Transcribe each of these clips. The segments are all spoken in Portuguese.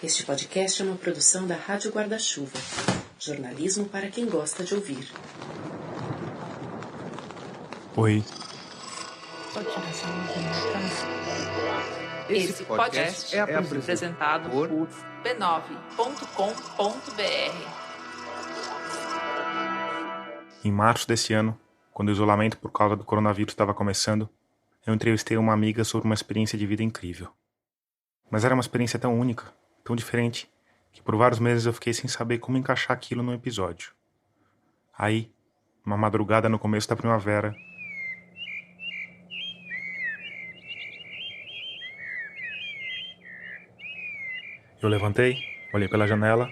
Este podcast é uma produção da Rádio Guarda-Chuva. Jornalismo para quem gosta de ouvir. Oi. Esse podcast é apresentado por b9.com.br. Em março desse ano, quando o isolamento por causa do coronavírus estava começando, eu entrevistei uma amiga sobre uma experiência de vida incrível. Mas era uma experiência tão única, tão diferente, que por vários meses eu fiquei sem saber como encaixar aquilo no episódio. Aí, uma madrugada no começo da primavera, eu levantei, olhei pela janela,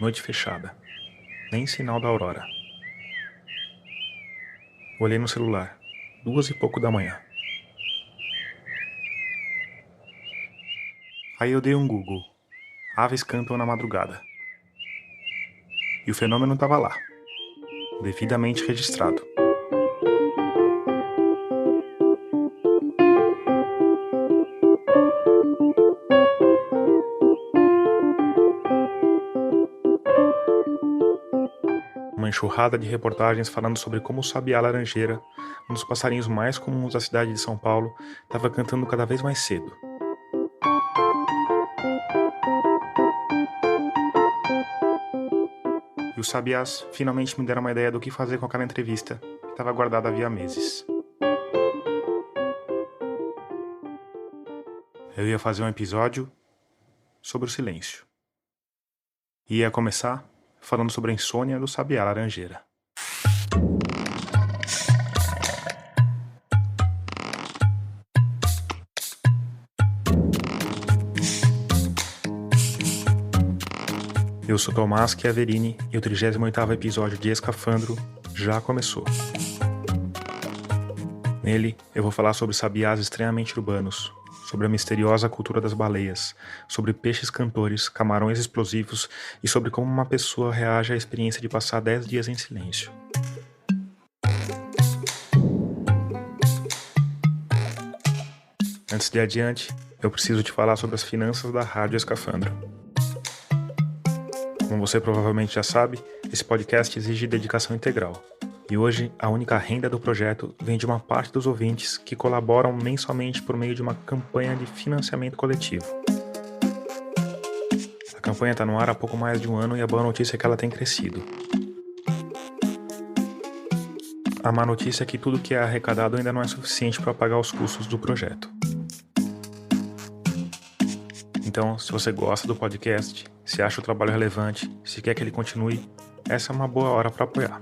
noite fechada, nem sinal da aurora. Olhei no celular, 2h pouco da manhã. Aí eu dei um Google, aves cantam na madrugada. E o fenômeno estava lá, devidamente registrado. Uma enxurrada de reportagens falando sobre como o sabiá laranjeira, um dos passarinhos mais comuns da cidade de São Paulo, estava cantando cada vez mais cedo. E os sabiás finalmente me deram uma ideia do que fazer com aquela entrevista que estava guardada havia meses. Eu ia fazer um episódio sobre o silêncio. E ia começar falando sobre a insônia do sabiá laranjeira. Eu sou Tomás Chiaverini e o 38º episódio de Escafandro já começou. Nele, eu vou falar sobre sabiás estranhamente urbanos, sobre a misteriosa cultura das baleias, sobre peixes cantores, camarões explosivos e sobre como uma pessoa reage à experiência de passar 10 dias em silêncio. Antes de adiante, eu preciso te falar sobre as finanças da Rádio Escafandro. Como você provavelmente já sabe, esse podcast exige dedicação integral. E hoje, a única renda do projeto vem de uma parte dos ouvintes que colaboram mensalmente por meio de uma campanha de financiamento coletivo. A campanha está no ar há pouco mais de um ano e a boa notícia é que ela tem crescido. A má notícia é que tudo que é arrecadado ainda não é suficiente para pagar os custos do projeto. Então, se você gosta do podcast, se acha o trabalho relevante, se quer que ele continue, essa é uma boa hora para apoiar.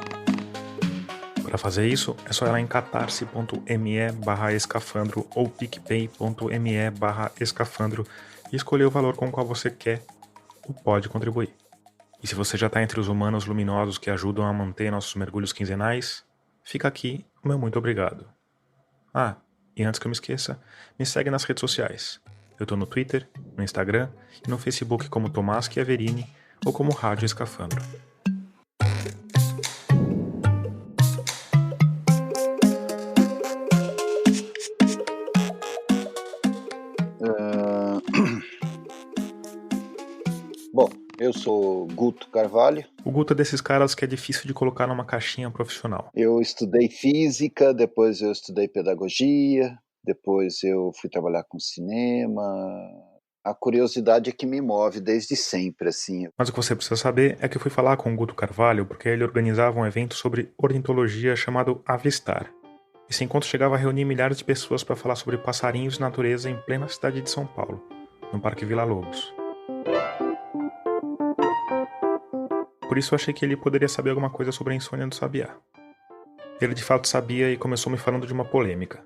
Para fazer isso, é só ir lá em catarse.me/escafandro ou picpay.me/escafandro e escolher o valor com o qual você quer ou pode contribuir. E se você já está entre os humanos luminosos que ajudam a manter nossos mergulhos quinzenais, fica aqui o meu muito obrigado. Ah, e antes que eu me esqueça, me segue nas redes sociais. Eu estou no Twitter, no Instagram e no Facebook como Tomás Chiaverini ou como Rádio Escafandro. Bom, eu sou Guto Carvalho. O Guto é desses caras que é difícil de colocar numa caixinha profissional. Eu estudei física, depois eu estudei pedagogia, depois eu fui trabalhar com cinema. A curiosidade é que me move desde sempre, assim. Mas o que você precisa saber é que eu fui falar com o Guto Carvalho porque ele organizava um evento sobre ornitologia chamado Avistar. Esse encontro chegava a reunir milhares de pessoas para falar sobre passarinhos e natureza em plena cidade de São Paulo, no Parque Vila Lobos. Por isso eu achei que ele poderia saber alguma coisa sobre a insônia do sabiá. Ele de fato sabia e começou me falando de uma polêmica,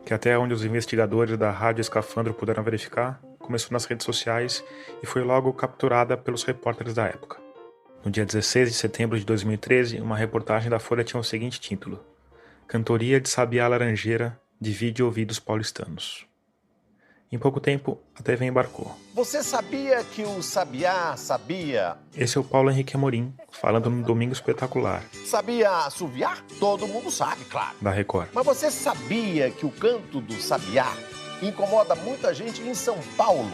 que até onde os investigadores da Rádio Escafandro puderam verificar, começou nas redes sociais e foi logo capturada pelos repórteres da época. No dia 16 de setembro de 2013, uma reportagem da Folha tinha o seguinte título: Cantoria de sabiá laranjeira divide ouvidos paulistanos. Em pouco tempo, a TV embarcou. Você sabia que o sabiá sabia? Esse é o Paulo Henrique Amorim, falando no Domingo Espetacular. Sabia assoviar? Todo mundo sabe, claro. Da Record. Mas você sabia que o canto do sabiá incomoda muita gente em São Paulo?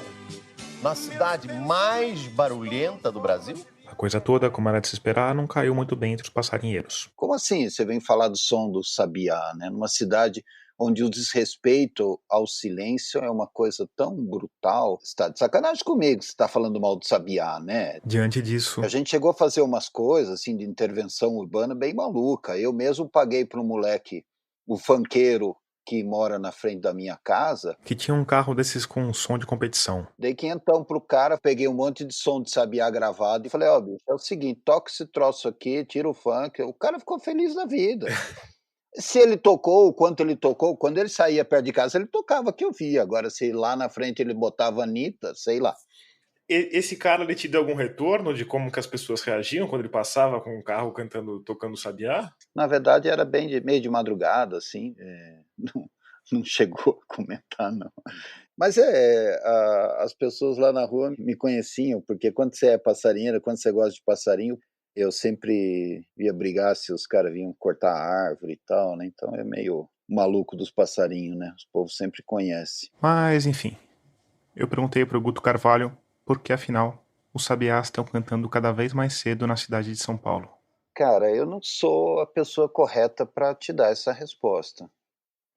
na cidade mais barulhenta do Brasil? A coisa toda, como era de se esperar, não caiu muito bem entre os passarinheiros. Como assim? Você vem falar do som do sabiá, né? Numa cidade onde o desrespeito ao silêncio é uma coisa tão brutal. Você está de sacanagem comigo, você está falando mal do sabiá, né? Diante disso, A gente chegou a fazer umas coisas assim de intervenção urbana bem maluca. Eu mesmo paguei para um moleque, o funkeiro que mora na frente da minha casa, que tinha um carro desses com som de competição. dei quinhentão pro cara, peguei um monte de som de sabiá gravado e falei, ó, bicho, é o seguinte, toca esse troço aqui, tira o funk. O cara ficou feliz da vida. Se ele tocou, o quanto ele tocou, quando ele saía perto de casa, ele tocava que eu via. Agora, se lá na frente ele botava a Anitta, sei lá. Esse cara, ele te deu algum retorno de como que as pessoas reagiam quando ele passava com o carro tocando sabiá? Na verdade, era bem meio de madrugada, assim, não chegou a comentar, não. Mas as pessoas lá na rua me conheciam, porque quando você é passarinheiro, quando você gosta de passarinho, eu sempre ia brigar se os caras vinham cortar a árvore e tal, né? Então é meio maluco dos passarinhos, né? Os povos sempre conhecem. Mas, enfim, eu perguntei pro Guto Carvalho por que, afinal, os sabiás estão cantando cada vez mais cedo na cidade de São Paulo. Cara, eu não sou a pessoa correta para te dar essa resposta.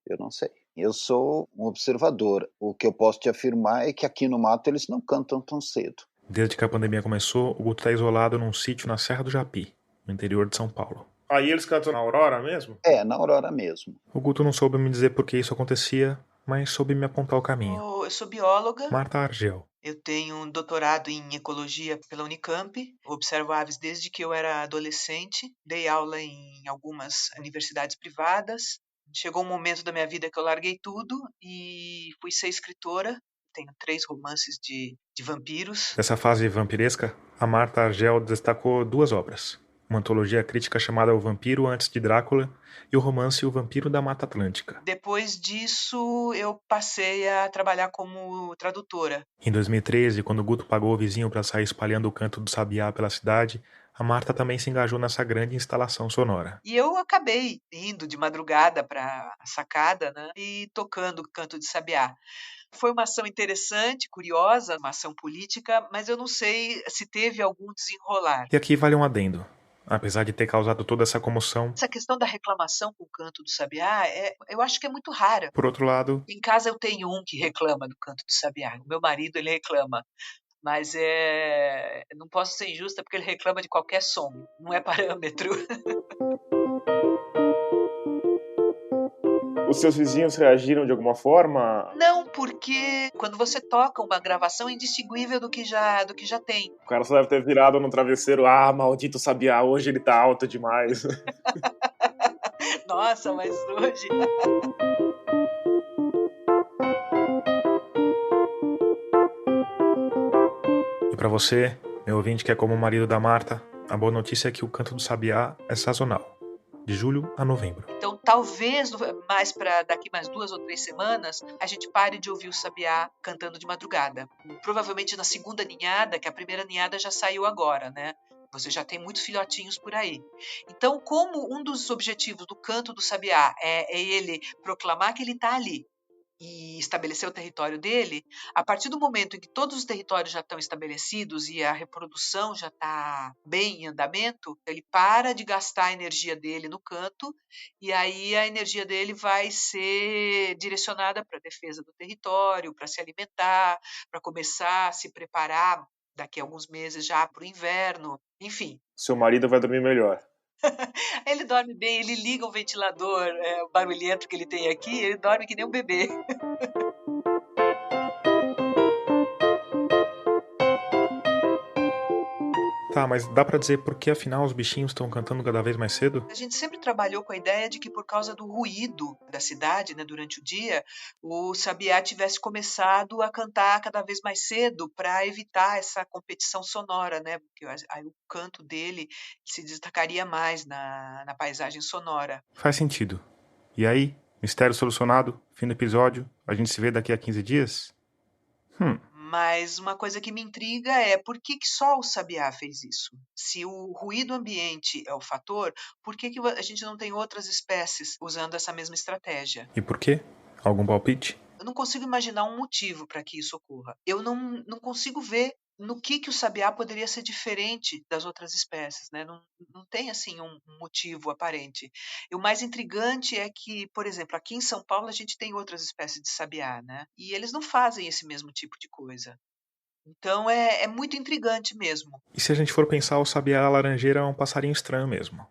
Eu não sei. Eu sou um observador. O que eu posso te afirmar é que aqui no mato eles não cantam tão cedo. Desde que a pandemia começou, o Guto está isolado num sítio na Serra do Japi, no interior de São Paulo. Aí eles cantam na aurora mesmo? É, na aurora mesmo. O Guto não soube me dizer por que isso acontecia, mas soube me apontar o caminho. Eu sou bióloga. Marta Argel. Eu tenho um doutorado em ecologia pela Unicamp. Observo aves desde que eu era adolescente. Dei aula em algumas universidades privadas. Chegou um momento da minha vida que eu larguei tudo e fui ser escritora. Tenho 3 romances de vampiros. Dessa fase vampiresca, a Marta Argel destacou 2 obras. Uma antologia crítica chamada O Vampiro Antes de Drácula e o romance O Vampiro da Mata Atlântica. Depois disso, eu passei a trabalhar como tradutora. Em 2013, quando o Guto pagou o vizinho para sair espalhando o canto do sabiá pela cidade, a Marta também se engajou nessa grande instalação sonora. E eu acabei indo de madrugada para a sacada, né, e tocando o canto de sabiá. Foi uma ação interessante, curiosa, uma ação política, mas eu não sei se teve algum desenrolar. E aqui vale um adendo. Apesar de ter causado toda essa comoção, Essa questão da reclamação com o canto do sabiá, eu acho que é muito rara. por outro lado, Em casa eu tenho um que reclama do canto do sabiá. O meu marido, ele reclama. Mas não posso ser injusta porque ele reclama de qualquer som, não é parâmetro. os seus vizinhos reagiram de alguma forma? Não, porque quando você toca uma gravação é indistinguível do que já tem. O cara só deve ter virado no travesseiro, maldito sabiá, hoje ele tá alto demais. Nossa, mas hoje... E pra você, meu ouvinte que é como o marido da Marta, a boa notícia é que o canto do sabiá é sazonal, de julho a novembro. Então, talvez daqui mais 2 ou 3 semanas, a gente pare de ouvir o sabiá cantando de madrugada. Provavelmente na segunda ninhada, que a primeira ninhada já saiu agora, né? Você já tem muitos filhotinhos por aí. Então, como um dos objetivos do canto do sabiá é ele proclamar que ele está ali e estabelecer o território dele, a partir do momento em que todos os territórios já estão estabelecidos e a reprodução já está bem em andamento, ele para de gastar a energia dele no canto e aí a energia dele vai ser direcionada para a defesa do território, para se alimentar, para começar a se preparar daqui a alguns meses já para o inverno, enfim. Seu marido vai dormir melhor. Ele dorme bem, ele liga o ventilador barulhento que ele tem aqui, ele dorme que nem um bebê. Tá, mas dá pra dizer por que afinal os bichinhos estão cantando cada vez mais cedo? A gente sempre trabalhou com a ideia de que por causa do ruído da cidade, né, durante o dia, o sabiá tivesse começado a cantar cada vez mais cedo para evitar essa competição sonora, né? Porque aí o canto dele se destacaria mais na paisagem sonora. Faz sentido. E aí, mistério solucionado, fim do episódio, a gente se vê daqui a 15 dias? Mas uma coisa que me intriga é por que só o sabiá fez isso? Se o ruído ambiente é o fator, por que a gente não tem outras espécies usando essa mesma estratégia? E por quê? Algum palpite? não consigo imaginar um motivo para que isso ocorra. Eu não consigo ver no que o sabiá poderia ser diferente das outras espécies, né? Não tem assim um motivo aparente. E o mais intrigante é que, por exemplo, aqui em São Paulo a gente tem outras espécies de sabiá, né? E eles não fazem esse mesmo tipo de coisa. Então é muito intrigante mesmo. E se a gente for pensar, o sabiá laranjeira é um passarinho estranho mesmo.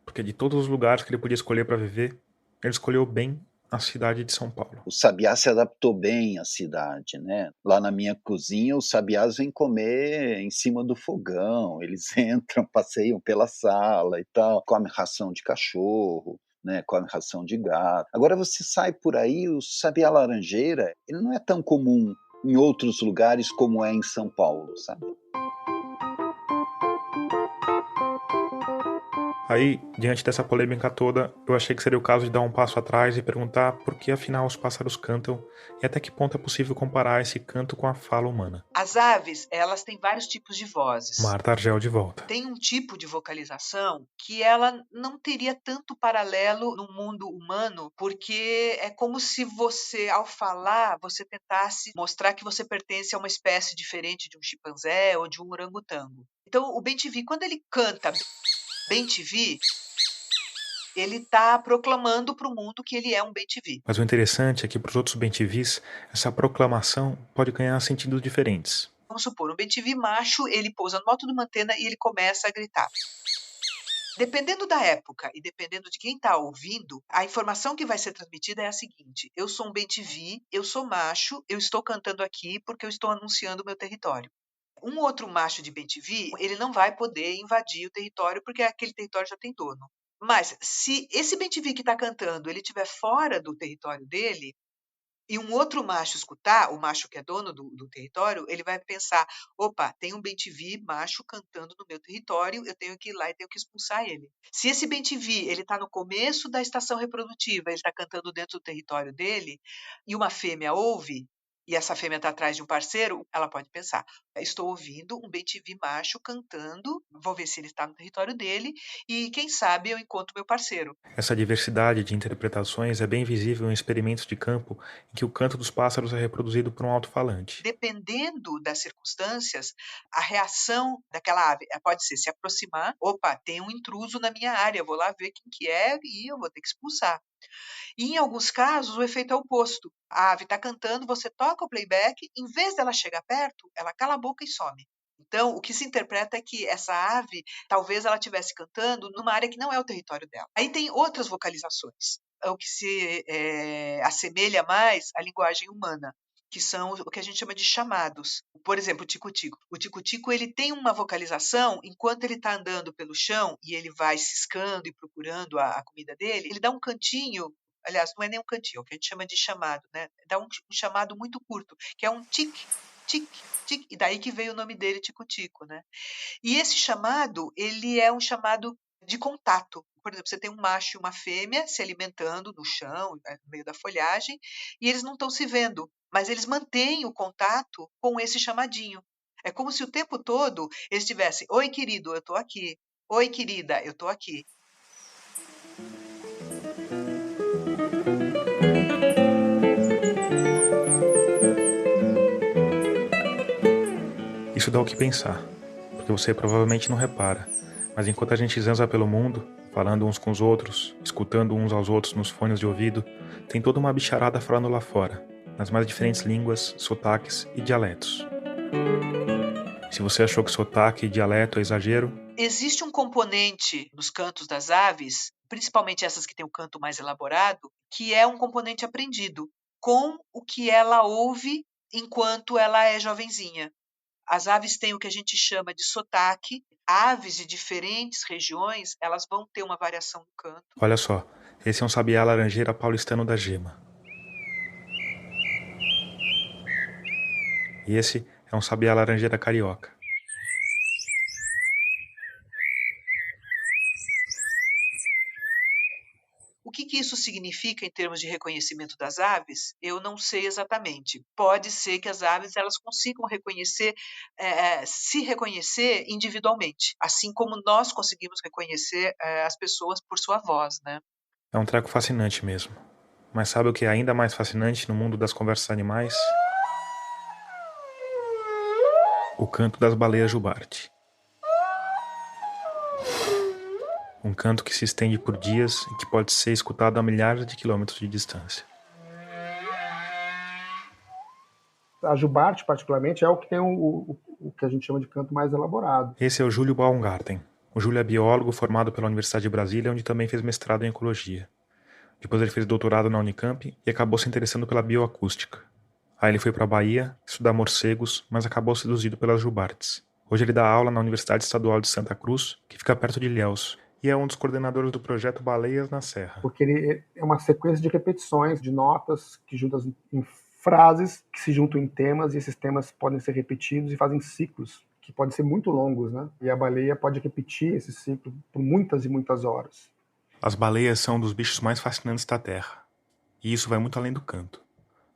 Porque de todos os lugares que ele podia escolher para viver, ele escolheu bem a cidade de São Paulo. O sabiá se adaptou bem à cidade, né? Lá na minha cozinha, os sabiás vêm comer em cima do fogão, eles entram, passeiam pela sala e tal, comem ração de cachorro, né? Come ração de gato. Agora você sai por aí, o sabiá laranjeira, ele não é tão comum em outros lugares como é em São Paulo, sabe? Aí, diante dessa polêmica toda, eu achei que seria o caso de dar um passo atrás e perguntar por que afinal os pássaros cantam e até que ponto é possível comparar esse canto com a fala humana. As aves, elas têm vários tipos de vozes. Marta Argel de volta. Tem um tipo de vocalização que ela não teria tanto paralelo no mundo humano, porque é como se você, ao falar, você tentasse mostrar que você pertence a uma espécie diferente de um chimpanzé ou de um orangotango. Então, o bem-te-vi, quando ele canta bem-te-vi, ele está proclamando para o mundo que ele é um bem-te-vi. Mas o interessante é que para os outros bem-te-vis, essa proclamação pode ganhar sentidos diferentes. Vamos supor, um bem-te-vi macho, ele pousa no alto de uma antena e ele começa a gritar. Dependendo da época e dependendo de quem está ouvindo, a informação que vai ser transmitida é a seguinte: eu sou um bem-te-vi, eu sou macho, eu estou cantando aqui porque eu estou anunciando o meu território. Um outro macho de bem-te-vi, ele não vai poder invadir o território porque aquele território já tem dono. Mas se esse bem-te-vi que está cantando, ele estiver fora do território dele, e um outro macho escutar, o macho que é dono do território, ele vai pensar: opa, tem um bem-te-vi macho cantando no meu território, eu tenho que ir lá e tenho que expulsar ele. Se esse bem-te-vi ele está no começo da estação reprodutiva, ele está cantando dentro do território dele, e uma fêmea ouve, e essa fêmea está atrás de um parceiro, ela pode pensar: estou ouvindo um bem-te-vi macho cantando, vou ver se ele está no território dele, e quem sabe eu encontro meu parceiro. Essa diversidade de interpretações é bem visível em experimentos de campo em que o canto dos pássaros é reproduzido por um alto-falante. Dependendo das circunstâncias, a reação daquela ave pode ser se aproximar, opa, tem um intruso na minha área, vou lá ver quem que é e eu vou ter que expulsar. E em alguns casos o efeito é o oposto. A ave está cantando, você toca o playback, em vez dela chegar perto, ela cala a boca e some. Então, o que se interpreta é que essa ave, talvez ela estivesse cantando numa área que não é o território dela. Aí tem outras vocalizações, o que se assemelha mais à linguagem humana, que são o que a gente chama de chamados. Por exemplo, o tico-tico. O tico-tico ele tem uma vocalização enquanto ele está andando pelo chão e ele vai ciscando e procurando a comida dele, ele dá um cantinho. Aliás, não é nem um cantinho, é o que a gente chama de chamado, né? Dá um chamado muito curto, que é um tic, tic, tic, e daí que veio o nome dele, tico-tico, né? E esse chamado, ele é um chamado de contato. Por exemplo, você tem um macho e uma fêmea se alimentando no chão, no meio da folhagem, e eles não estão se vendo, mas eles mantêm o contato com esse chamadinho. É como se o tempo todo eles estivessem: oi, querido, eu estou aqui. Oi, querida, eu estou aqui. Isso dá o que pensar, porque você provavelmente não repara, mas enquanto a gente zanza pelo mundo, falando uns com os outros, escutando uns aos outros nos fones de ouvido, tem toda uma bicharada falando lá fora, nas mais diferentes línguas, sotaques e dialetos. Se você achou que sotaque e dialeto é exagero, existe um componente nos cantos das aves, principalmente essas que têm o canto mais elaborado, que é um componente aprendido com o que ela ouve enquanto ela é jovenzinha. As aves têm o que a gente chama de sotaque. Aves de diferentes regiões, elas vão ter uma variação no canto. Olha só, esse é um sabiá laranjeira paulistano da gema. E esse é um sabiá laranjeira carioca. O que isso significa em termos de reconhecimento das aves? Eu não sei exatamente. Pode ser que as aves elas consigam reconhecer, se reconhecer individualmente, assim como nós conseguimos reconhecer as pessoas por sua voz, né? É um treco fascinante mesmo. Mas sabe o que é ainda mais fascinante no mundo das conversas animais? O canto das baleias jubarte. Um canto que se estende por dias e que pode ser escutado a milhares de quilômetros de distância. A jubarte, particularmente, é o que tem o que a gente chama de canto mais elaborado. Esse é o Júlio Baumgarten. O Júlio é biólogo formado pela Universidade de Brasília, onde também fez mestrado em ecologia. Depois ele fez doutorado na Unicamp e acabou se interessando pela bioacústica. Aí ele foi para a Bahia estudar morcegos, mas acabou seduzido pelas jubartes. Hoje ele dá aula na Universidade Estadual de Santa Cruz, que fica perto de Ilhéus, e é um dos coordenadores do projeto Baleias na Serra. Porque ele é uma sequência de repetições, de notas que juntas em frases, que se juntam em temas, e esses temas podem ser repetidos e fazem ciclos, que podem ser muito longos, né? E a baleia pode repetir esse ciclo por muitas e muitas horas. As baleias são um dos bichos mais fascinantes da Terra. E isso vai muito além do canto.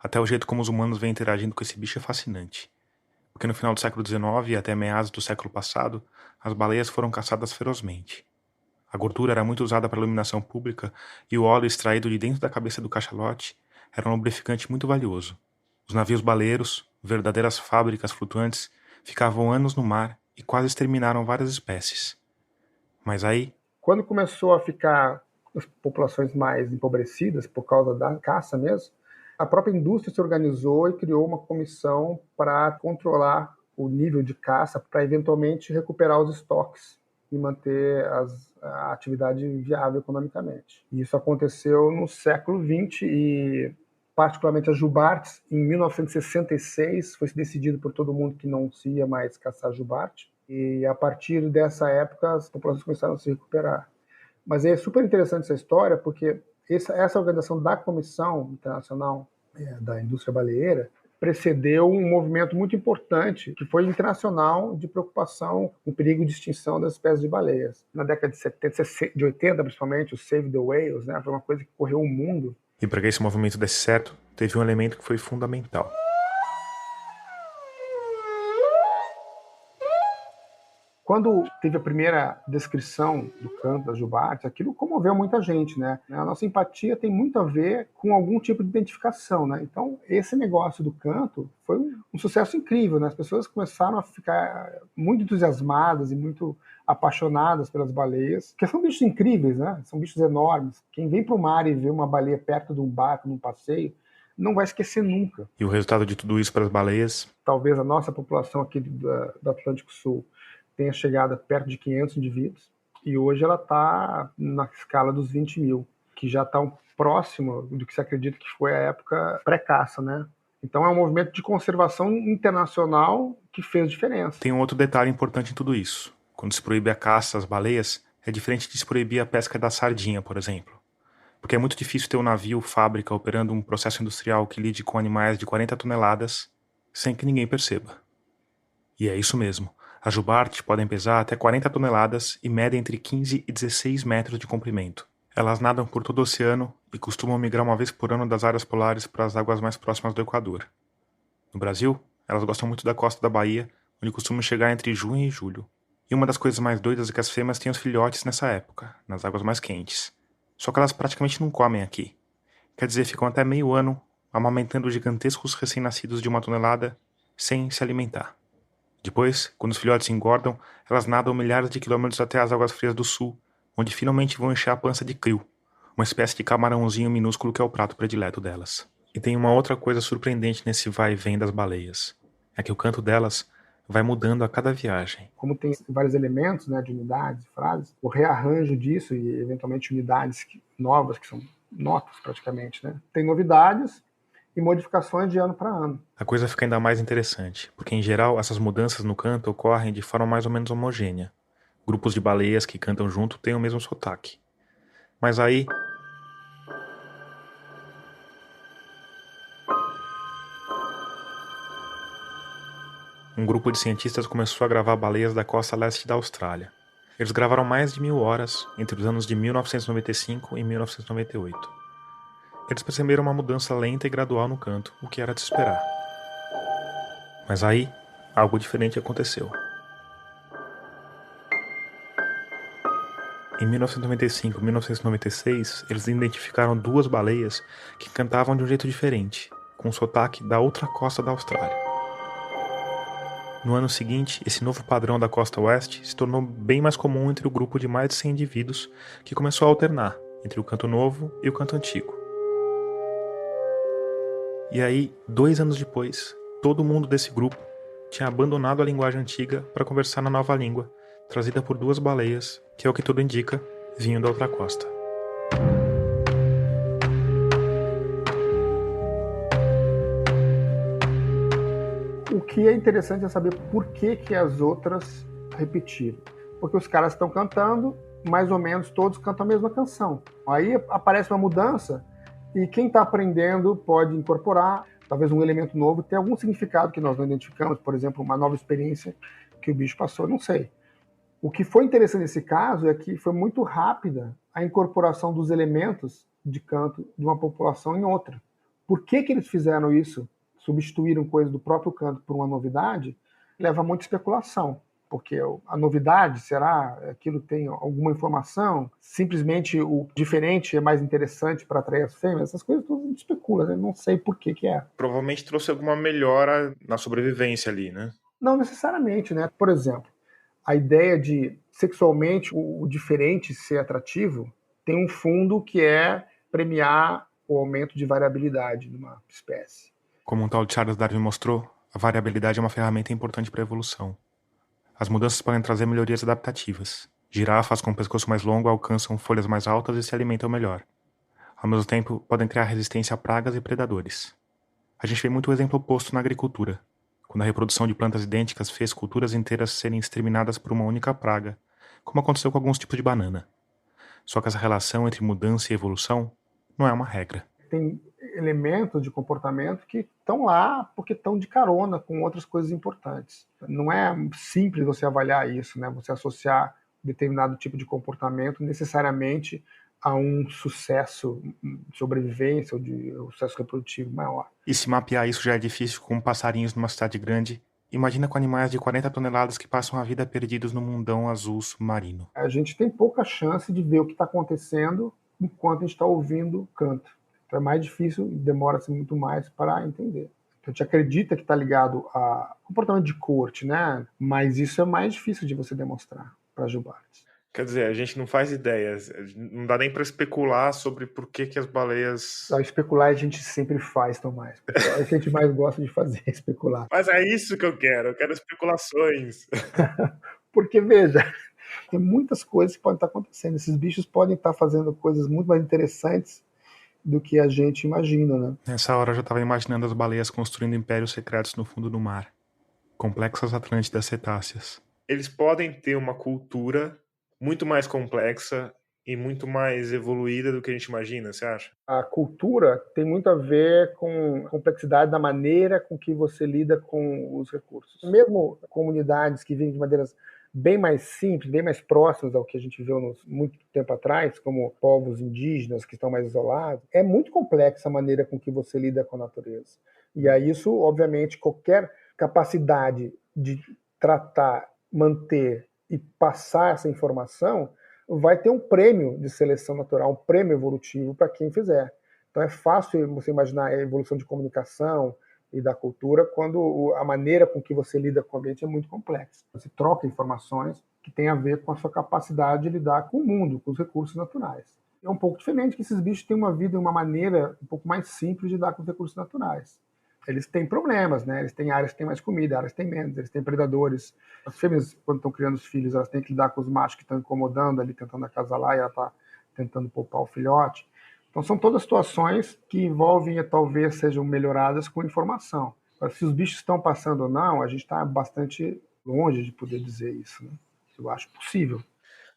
Até o jeito como os humanos vêm interagindo com esse bicho é fascinante. Porque no final do século XIX e até meados do século passado, as baleias foram caçadas ferozmente. A gordura era muito usada para iluminação pública e o óleo extraído de dentro da cabeça do cachalote era um lubrificante muito valioso. Os navios baleiros, verdadeiras fábricas flutuantes, ficavam anos no mar e quase exterminaram várias espécies. Mas aí, quando começou a ficar as populações mais empobrecidas por causa da caça mesmo, a própria indústria se organizou e criou uma comissão para controlar o nível de caça, para eventualmente recuperar os estoques e manter a atividade viável economicamente. E isso aconteceu no século XX e, particularmente, as jubartes, em 1966, foi decidido por todo mundo que não se ia mais caçar jubarte. E a partir dessa época as populações começaram a se recuperar. Mas é super interessante essa história porque essa organização da Comissão Internacional da Indústria Baleeira precedeu um movimento muito importante que foi internacional de preocupação com o perigo de extinção das espécies de baleias. Na década de 70, de 80 principalmente, o Save the Whales, né, foi uma coisa que correu o mundo. E para que esse movimento desse certo, teve um elemento que foi fundamental. Quando teve a primeira descrição do canto das jubartes, aquilo comoveu muita gente, né? A nossa empatia tem muito a ver com algum tipo de identificação, né? Então, esse negócio do canto foi um sucesso incrível, né? As pessoas começaram a ficar muito entusiasmadas e muito apaixonadas pelas baleias, que são bichos incríveis, né? São bichos enormes. Quem vem para o mar e vê uma baleia perto de um barco, num passeio, não vai esquecer nunca. E o resultado de tudo isso para as baleias? Talvez a nossa população aqui do Atlântico Sul tenha chegado a perto de 500 indivíduos, e hoje ela está na escala dos 20 mil, que já está próximo do que se acredita que foi a época pré-caça, né? Então é um movimento de conservação internacional que fez diferença. Tem um outro detalhe importante em tudo isso. Quando se proíbe a caça às baleias, é diferente de se proibir a pesca da sardinha, por exemplo. Porque é muito difícil ter um navio, fábrica, operando um processo industrial que lide com animais de 40 toneladas sem que ninguém perceba. E é isso mesmo. As jubartes podem pesar até 40 toneladas e medem entre 15 e 16 metros de comprimento. Elas nadam por todo o oceano e costumam migrar uma vez por ano das áreas polares para as águas mais próximas do Equador. No Brasil, elas gostam muito da costa da Bahia, onde costumam chegar entre junho e julho. E uma das coisas mais doidas é que as fêmeas têm os filhotes nessa época, nas águas mais quentes. Só que elas praticamente não comem aqui. Quer dizer, ficam até meio ano amamentando gigantescos recém-nascidos de 1 tonelada sem se alimentar. Depois, quando os filhotes engordam, elas nadam milhares de quilômetros até as águas frias do sul, onde finalmente vão encher a pança de krill, uma espécie de camarãozinho minúsculo que é o prato predileto delas. E tem uma outra coisa surpreendente nesse vai e vem das baleias. É que o canto delas vai mudando a cada viagem. Como tem vários elementos, né, de unidades, frases, o rearranjo disso e eventualmente unidades novas, que são notas praticamente, né? Tem novidades e modificações de ano para ano. A coisa fica ainda mais interessante, porque em geral essas mudanças no canto ocorrem de forma mais ou menos homogênea. Grupos de baleias que cantam junto têm o mesmo sotaque. Mas aí... um grupo de cientistas começou a gravar baleias da costa leste da Austrália. Eles gravaram mais de 1000 horas entre os anos de 1995 e 1998. Eles perceberam uma mudança lenta e gradual no canto, o que era de se esperar. Mas aí, algo diferente aconteceu. Em 1995 e 1996, eles identificaram 2 baleias que cantavam de um jeito diferente, com um sotaque da outra costa da Austrália. No ano seguinte, esse novo padrão da costa oeste se tornou bem mais comum entre o grupo de mais de 100 indivíduos que começou a alternar entre o canto novo e o canto antigo. E aí, 2 anos depois, todo mundo desse grupo tinha abandonado a linguagem antiga para conversar na nova língua, trazida por 2 baleias, que é o que tudo indica, vinham da outra costa. O que é interessante é saber por que as outras repetiram. Porque os caras estão cantando, mais ou menos todos cantam a mesma canção. Aí aparece uma mudança e quem está aprendendo pode incorporar talvez um elemento novo, ter algum significado que nós não identificamos, por exemplo, uma nova experiência que o bicho passou, não sei. O que foi interessante nesse caso é que foi muito rápida a incorporação dos elementos de canto de uma população em outra. Por que eles fizeram isso? Substituíram coisas do próprio canto por uma novidade? Leva a muita especulação. Porque a novidade, será? Aquilo tem alguma informação? Simplesmente o diferente é mais interessante para atrair as fêmeas? Essas coisas tudo a gente especula, né? Não sei por que é. Provavelmente trouxe alguma melhora na sobrevivência ali, né? Não necessariamente, né? Por exemplo, a ideia de sexualmente o diferente ser atrativo tem um fundo que é premiar o aumento de variabilidade de uma espécie. Como um tal de Charles Darwin mostrou, a variabilidade é uma ferramenta importante para a evolução. As mudanças podem trazer melhorias adaptativas. Girafas com pescoço mais longo alcançam folhas mais altas e se alimentam melhor. Ao mesmo tempo, podem criar resistência a pragas e predadores. A gente vê muito o exemplo oposto na agricultura, quando a reprodução de plantas idênticas fez culturas inteiras serem exterminadas por uma única praga, como aconteceu com alguns tipos de banana. Só que essa relação entre mudança e evolução não é uma regra. Tem elementos de comportamento que estão lá porque estão de carona com outras coisas importantes. Não é simples você avaliar isso, né? Você associar determinado tipo de comportamento necessariamente a um sucesso de sobrevivência ou de sucesso reprodutivo maior. E se mapear isso já é difícil com passarinhos numa cidade grande, imagina com animais de 40 toneladas que passam a vida perdidos no mundão azul submarino. A gente tem pouca chance de ver o que está acontecendo enquanto a gente está ouvindo o canto. Então é mais difícil e demora-se muito mais para entender. Então, a gente acredita que está ligado a comportamento de corte, né? Mas isso é mais difícil de você demonstrar para Gilbartes. Quer dizer, a gente não faz ideia, não dá nem para especular sobre por que as baleias... Especular a gente sempre faz, Tomás. É o que a gente mais gosta de fazer, especular. Mas é isso que eu quero especulações. Porque, veja, tem muitas coisas que podem estar acontecendo. Esses bichos podem estar fazendo coisas muito mais interessantes do que a gente imagina, né? Nessa hora eu já estava imaginando as baleias construindo impérios secretos no fundo do mar. Complexas Atlântidas cetáceas. Eles podem ter uma cultura muito mais complexa e muito mais evoluída do que a gente imagina, você acha? A cultura tem muito a ver com a complexidade da maneira com que você lida com os recursos. Mesmo comunidades que vivem de maneiras bem mais simples, bem mais próximas ao que a gente viu muito tempo atrás, como povos indígenas que estão mais isolados, é muito complexa a maneira com que você lida com a natureza. E aí isso, obviamente, qualquer capacidade de tratar, manter e passar essa informação vai ter um prêmio de seleção natural, um prêmio evolutivo para quem fizer. Então é fácil você imaginar a evolução de comunicação e da cultura quando a maneira com que você lida com o ambiente é muito complexa. Você troca informações que têm a ver com a sua capacidade de lidar com o mundo, com os recursos naturais. É um pouco diferente que esses bichos têm uma vida e uma maneira um pouco mais simples de lidar com os recursos naturais. Eles têm problemas, né? Eles têm áreas que têm mais comida, áreas que têm menos, eles têm predadores. As fêmeas, quando estão criando os filhos, elas têm que lidar com os machos que estão incomodando ali, tentando acasalar, e ela está tentando poupar o filhote. Então são todas situações que envolvem, talvez sejam melhoradas com informação. Mas se os bichos estão passando ou não, a gente está bastante longe de poder dizer isso, né? Eu acho possível.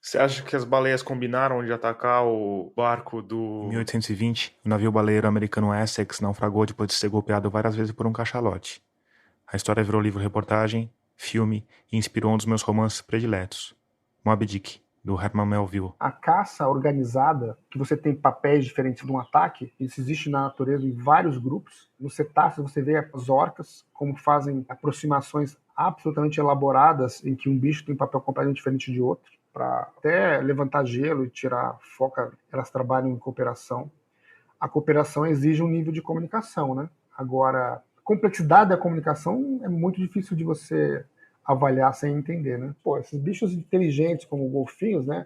Você acha que as baleias combinaram de atacar o barco do... Em 1820, o navio baleeiro americano Essex naufragou depois de ser golpeado várias vezes por um cachalote. A história virou livro-reportagem, filme e inspirou um dos meus romances prediletos, Moby Dick, do Herman Melville. A caça organizada, que você tem papéis diferentes de um ataque, isso existe na natureza em vários grupos. No cetáceo você vê as orcas, como fazem aproximações absolutamente elaboradas em que um bicho tem um papel completamente diferente de outro. para até levantar gelo e tirar foca, elas trabalham em cooperação. A cooperação exige um nível de comunicação, né? Agora, a complexidade da comunicação é muito difícil de você avaliar sem entender, né? Pô, esses bichos inteligentes como golfinhos, né?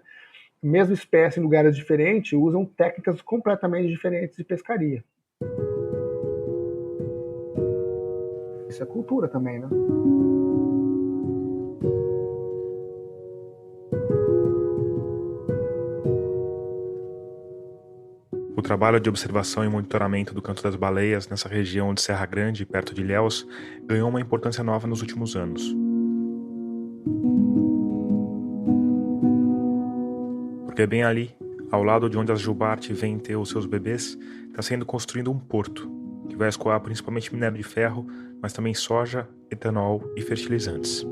Mesma espécie em lugares diferentes, usam técnicas completamente diferentes de pescaria. Isso é cultura também, né? O trabalho de observação e monitoramento do canto das baleias nessa região de Serra Grande, perto de Ilhéus, ganhou uma importância nova nos últimos anos. Porque bem ali, ao lado de onde as Jubarte vêm ter os seus bebês, está sendo construído um porto, que vai escoar principalmente minério de ferro, mas também soja, etanol e fertilizantes.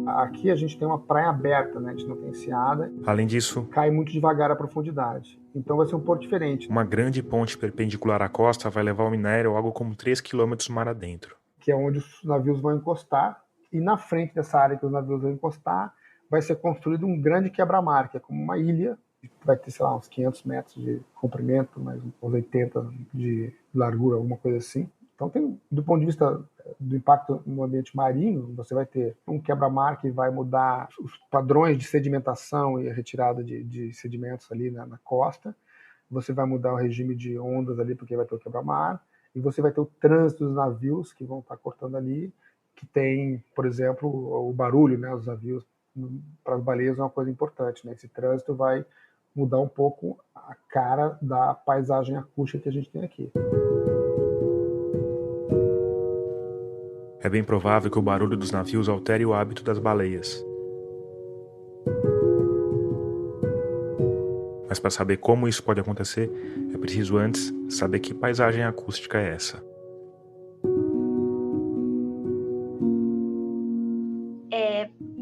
Aqui a gente tem uma praia aberta, né? A gente não tem enseada. Além disso, cai muito devagar a profundidade. Então vai ser um porto diferente. Uma grande ponte perpendicular à costa vai levar o minério algo como 3 km mar adentro. Que é onde os navios vão encostar. E na frente dessa área que os navios vão encostar, vai ser construído um grande quebra-mar, que é como uma ilha. Vai ter, sei lá, uns 500 metros de comprimento, mais uns 80 de largura, alguma coisa assim. Então, do ponto de vista do impacto no ambiente marinho, você vai ter um quebra-mar que vai mudar os padrões de sedimentação e a retirada de sedimentos ali na costa. Você vai mudar o regime de ondas ali, porque vai ter o quebra-mar. E você vai ter o trânsito dos navios que vão estar cortando ali, que tem, por exemplo, o barulho, né? Os navios, para as baleias, é uma coisa importante, né? Esse trânsito vai mudar um pouco a cara da paisagem acústica que a gente tem aqui. É bem provável que o barulho dos navios altere o hábito das baleias. Mas para saber como isso pode acontecer, é preciso antes saber que paisagem acústica é essa.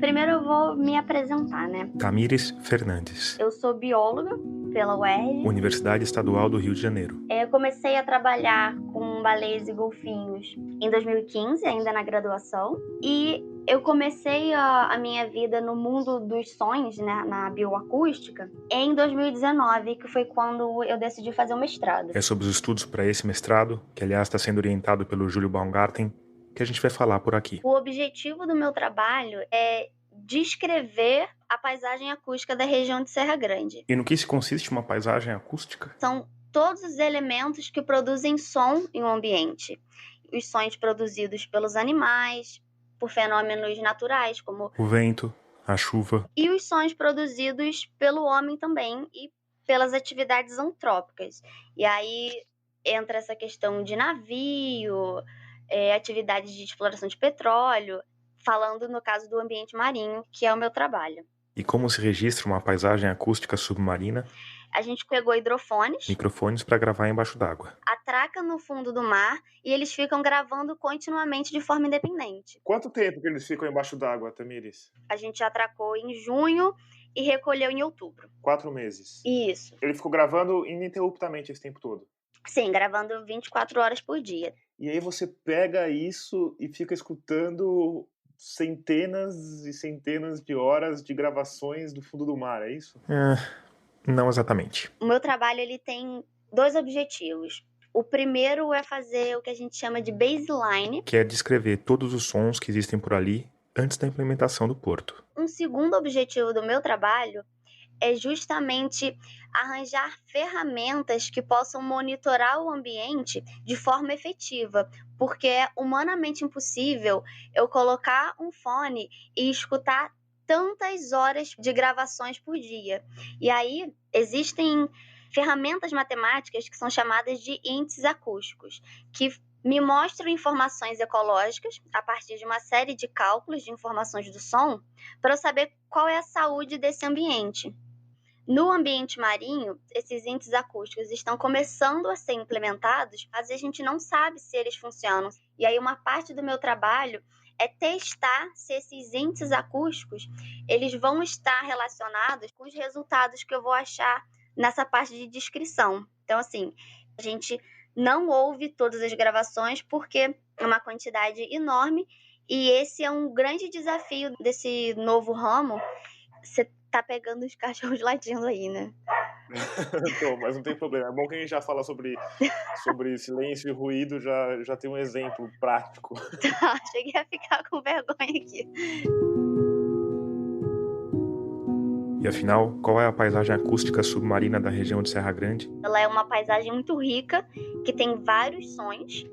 Primeiro eu vou me apresentar, né? Tamires Fernandes. Eu sou bióloga pela UERJ. Universidade Estadual do Rio de Janeiro. Eu comecei a trabalhar com baleias e golfinhos em 2015, ainda na graduação. E eu comecei a minha vida no mundo dos sons, né, na bioacústica, em 2019, que foi quando eu decidi fazer o mestrado. É sobre os estudos para esse mestrado, que aliás está sendo orientado pelo Júlio Baumgarten, que a gente vai falar por aqui. O objetivo do meu trabalho é descrever a paisagem acústica da região de Serra Grande. E no que se consiste uma paisagem acústica? São todos os elementos que produzem som em um ambiente. Os sons produzidos pelos animais, por fenômenos naturais, como o vento, a chuva. E os sons produzidos pelo homem também e pelas atividades antrópicas. E aí entra essa questão de navio, atividades de exploração de petróleo, falando no caso do ambiente marinho, que é o meu trabalho. E como se registra uma paisagem acústica submarina? A gente pegou hidrofones, microfones para gravar embaixo d'água. Atraca no fundo do mar e eles ficam gravando continuamente de forma independente. Quanto tempo que eles ficam embaixo d'água, Tamires? A gente atracou em junho e recolheu em outubro. 4 meses. Isso. Ele ficou gravando ininterruptamente esse tempo todo? Sim, gravando 24 horas por dia. E aí você pega isso e fica escutando centenas e centenas de horas de gravações do fundo do mar, é isso? Não exatamente. O meu trabalho ele tem 2 objetivos. O primeiro é fazer o que a gente chama de baseline, que é descrever todos os sons que existem por ali antes da implementação do porto. Um segundo objetivo do meu trabalho é justamente arranjar ferramentas que possam monitorar o ambiente de forma efetiva, porque é humanamente impossível eu colocar um fone e escutar tantas horas de gravações por dia. E aí existem ferramentas matemáticas que são chamadas de índices acústicos, que me mostram informações ecológicas a partir de uma série de cálculos de informações do som para eu saber qual é a saúde desse ambiente. No ambiente marinho, esses índices acústicos estão começando a ser implementados, mas a gente não sabe se eles funcionam. E aí uma parte do meu trabalho é testar se esses índices acústicos eles vão estar relacionados com os resultados que eu vou achar nessa parte de descrição. Então, assim, a gente não ouve todas as gravações porque uma quantidade enorme, e esse é um grande desafio desse novo ramo. Você tá pegando os cachorros latindo aí, né? Tô, mas não tem problema. É bom que a gente já fala sobre silêncio e ruído, já tem um exemplo prático. Tá, cheguei a ficar com vergonha aqui. E afinal, qual é a paisagem acústica submarina da região de Serra Grande? Ela é uma paisagem muito rica, que tem vários sons,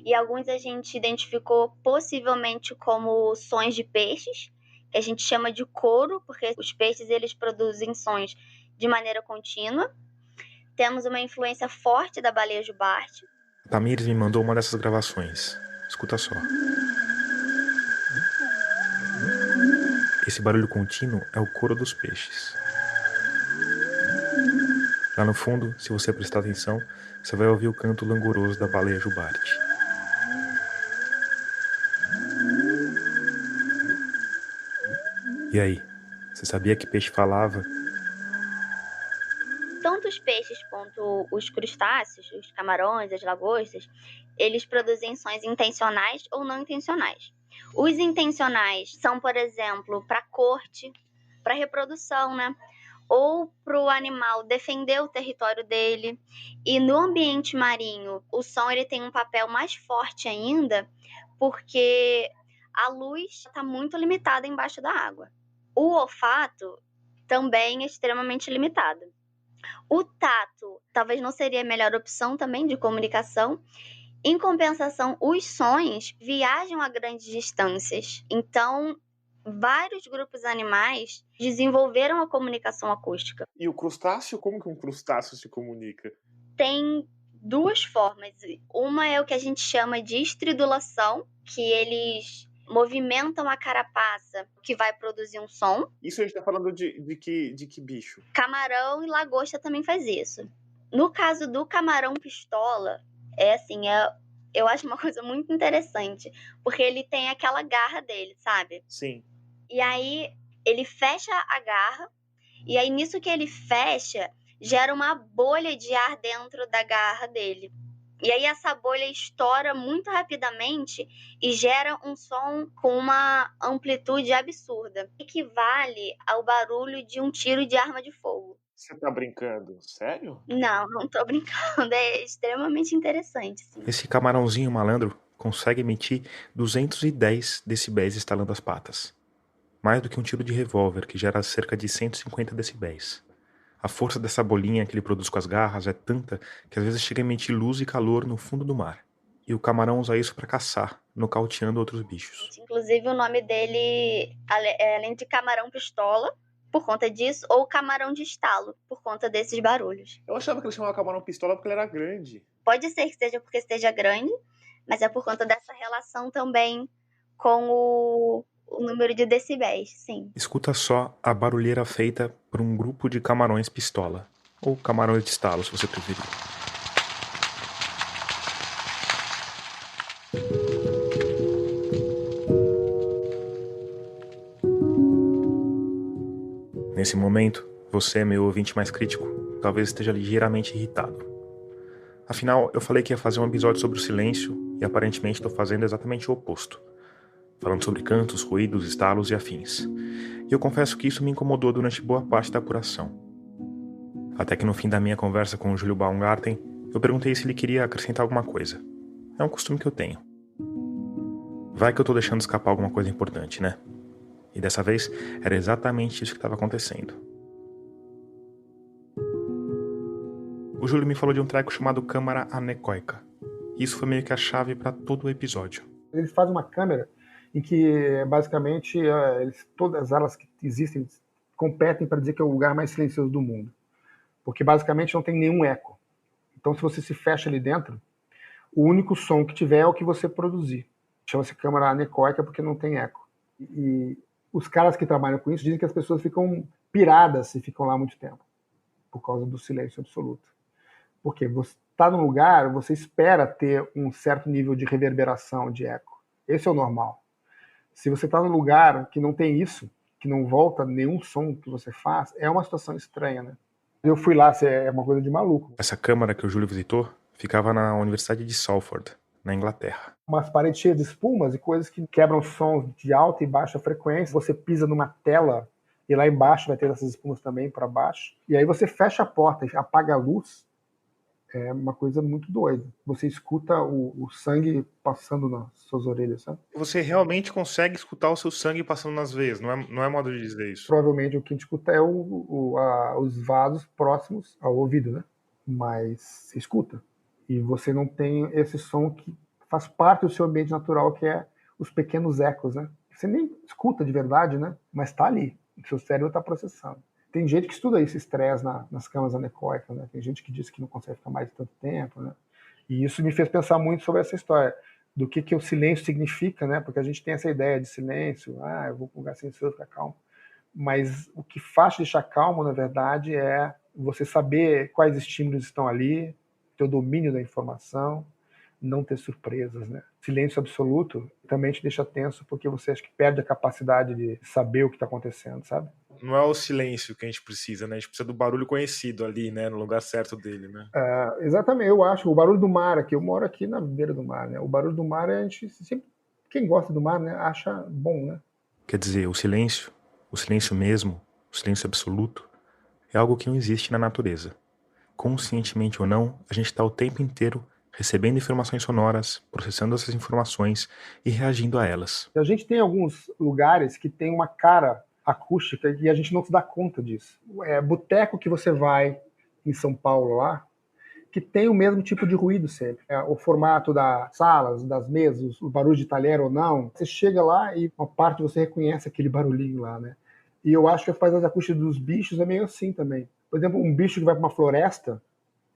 e alguns a gente identificou possivelmente como sons de peixes, que a gente chama de coro, porque os peixes eles produzem sons de maneira contínua. Temos uma influência forte da baleia jubarte. Tamires me mandou uma dessas gravações. Escuta só. Esse barulho contínuo é o coro dos peixes. Lá no fundo, se você prestar atenção, você vai ouvir o canto langoroso da baleia jubarte. E aí, você sabia que peixe falava? Tanto os peixes quanto os crustáceos, os camarões, as lagostas, eles produzem sons intencionais ou não intencionais. Os intencionais são, por exemplo, para corte, para reprodução, né? Ou para o animal defender o território dele. E no ambiente marinho, o som ele tem um papel mais forte ainda, porque a luz está muito limitada embaixo da água. O olfato também é extremamente limitado. O tato talvez não seria a melhor opção também de comunicação. Em compensação, os sons viajam a grandes distâncias. Então, vários grupos animais desenvolveram a comunicação acústica. E o crustáceo? Como que um crustáceo se comunica? Tem duas formas. Uma é o que a gente chama de estridulação, que eles movimentam a carapaça, que vai produzir um som. Isso a gente tá falando de que bicho? Camarão e lagosta também faz isso. No caso do camarão pistola, eu acho uma coisa muito interessante, porque ele tem aquela garra dele, sabe? Sim. E aí ele fecha a garra, e aí nisso que ele fecha, gera uma bolha de ar dentro da garra dele. E aí essa bolha estoura muito rapidamente e gera um som com uma amplitude absurda. Equivale ao barulho de um tiro de arma de fogo. Você tá brincando? Sério? Não tô brincando. É extremamente interessante, sim. Esse camarãozinho malandro consegue emitir 210 decibéis estalando as patas. Mais do que um tiro de revólver, que gera cerca de 150 decibéis. A força dessa bolinha que ele produz com as garras é tanta que às vezes chega a emitir luz e calor no fundo do mar. E o camarão usa isso para caçar, nocauteando outros bichos. Inclusive o nome dele, além de camarão pistola, por conta disso, ou camarão de estalo, por conta desses barulhos. Eu achava que ele chamava camarão pistola porque ele era grande. Pode ser que seja porque esteja grande, mas é por conta dessa relação também com o número de decibéis, sim. Escuta só a barulheira feita por um grupo de camarões pistola, ou camarões de estalo, se você preferir. Nesse momento, você, meu ouvinte mais crítico, talvez esteja ligeiramente irritado. Afinal, eu falei que ia fazer um episódio sobre o silêncio e aparentemente estou fazendo exatamente o oposto. Falando sobre cantos, ruídos, estalos e afins. E eu confesso que isso me incomodou durante boa parte da apuração. Até que no fim da minha conversa com o Júlio Baumgarten, eu perguntei se ele queria acrescentar alguma coisa. É um costume que eu tenho. Vai que eu tô deixando escapar alguma coisa importante, né? E dessa vez, era exatamente isso que estava acontecendo. O Júlio me falou de um treco chamado câmara anecoica. Isso foi meio que a chave para todo o episódio. Eles fazem uma câmera em que, basicamente, todas as alas que existem competem para dizer que é o lugar mais silencioso do mundo. Porque, basicamente, não tem nenhum eco. Então, se você se fecha ali dentro, o único som que tiver é o que você produzir. Chama-se câmara anecoica porque não tem eco. E os caras que trabalham com isso dizem que as pessoas ficam piradas se ficam lá muito tempo, por causa do silêncio absoluto. Porque você está num lugar, você espera ter um certo nível de reverberação, de eco. Esse é o normal. Se você está num lugar que não tem isso, que não volta nenhum som que você faz, é uma situação estranha, né? Eu fui lá, é uma coisa de maluco. Essa câmara que o Júlio visitou ficava na Universidade de Salford, na Inglaterra. Umas paredes cheias de espumas e coisas que quebram sons de alta e baixa frequência. Você pisa numa tela e lá embaixo vai ter essas espumas também para baixo. E aí você fecha a porta e apaga a luz. É uma coisa muito doida. Você escuta o sangue passando nas suas orelhas, sabe? Você realmente consegue escutar o seu sangue passando nas veias, não é modo de dizer isso. Provavelmente o que a gente escuta é os vasos próximos ao ouvido, né? Mas você escuta. E você não tem esse som que faz parte do seu ambiente natural, que é os pequenos ecos, né? Você nem escuta de verdade, né? Mas está ali. O seu cérebro está processando. Tem gente que estuda esse estresse nas camas anecoicas, né? Tem gente que diz que não consegue ficar mais de tanto tempo, né? E isso me fez pensar muito sobre essa história do que o silêncio significa, né? Porque a gente tem essa ideia de silêncio, eu vou para um lugar silencioso, ficar calmo. Mas o que faz te deixar calmo, na verdade, é você saber quais estímulos estão ali, ter o domínio da informação, não ter surpresas, né? Silêncio absoluto também te deixa tenso, porque você acha que perde a capacidade de saber o que está acontecendo, sabe? Não é o silêncio que a gente precisa, né? A gente precisa do barulho conhecido ali, né? No lugar certo dele, né? Exatamente, eu acho. O barulho do mar aqui, eu moro aqui na beira do mar, né? O barulho do mar, a gente sempre... Quem gosta do mar, né? Acha bom, né? Quer dizer, o silêncio mesmo, o silêncio absoluto, é algo que não existe na natureza. Conscientemente ou não, a gente está o tempo inteiro recebendo informações sonoras, processando essas informações e reagindo a elas. A gente tem alguns lugares que tem uma cara acústica e a gente não se dá conta disso. Boteco que você vai em São Paulo lá, que tem o mesmo tipo de ruído sempre. O formato das salas, das mesas, o barulho de talher ou não. Você chega lá e uma parte você reconhece aquele barulhinho lá, né? E eu acho que a fase acústica dos bichos é meio assim também. Por exemplo, um bicho que vai para uma floresta,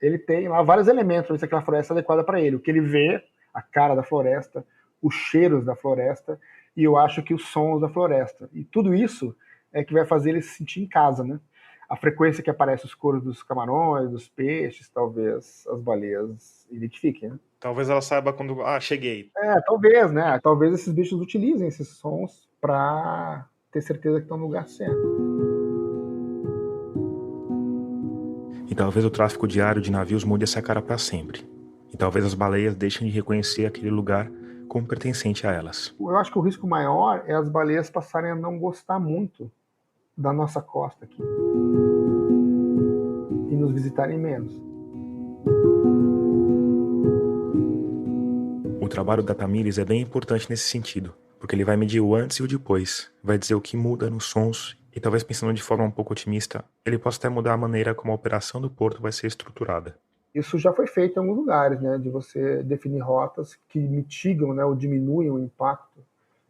ele tem lá vários elementos para ver se aquela floresta é adequada para ele. O que ele vê, a cara da floresta, os cheiros da floresta, e eu acho que os sons da floresta. E tudo isso é que vai fazer ele se sentir em casa, né? A frequência que aparece os coros dos camarões, dos peixes, talvez as baleias identifiquem, né? Talvez ela saiba quando... cheguei. Talvez, né? Talvez esses bichos utilizem esses sons para ter certeza que estão no lugar certo. E talvez o tráfego diário de navios mude essa cara para sempre. E talvez as baleias deixem de reconhecer aquele lugar como pertencente a elas. Eu acho que o risco maior é as baleias passarem a não gostar muito da nossa costa aqui e nos visitarem menos. O trabalho da Tamires é bem importante nesse sentido, porque ele vai medir o antes e o depois, vai dizer o que muda nos sons e talvez pensando de forma um pouco otimista, ele possa até mudar a maneira como a operação do porto vai ser estruturada. Isso já foi feito em alguns lugares, né, de você definir rotas que mitigam, né, ou diminuem o impacto.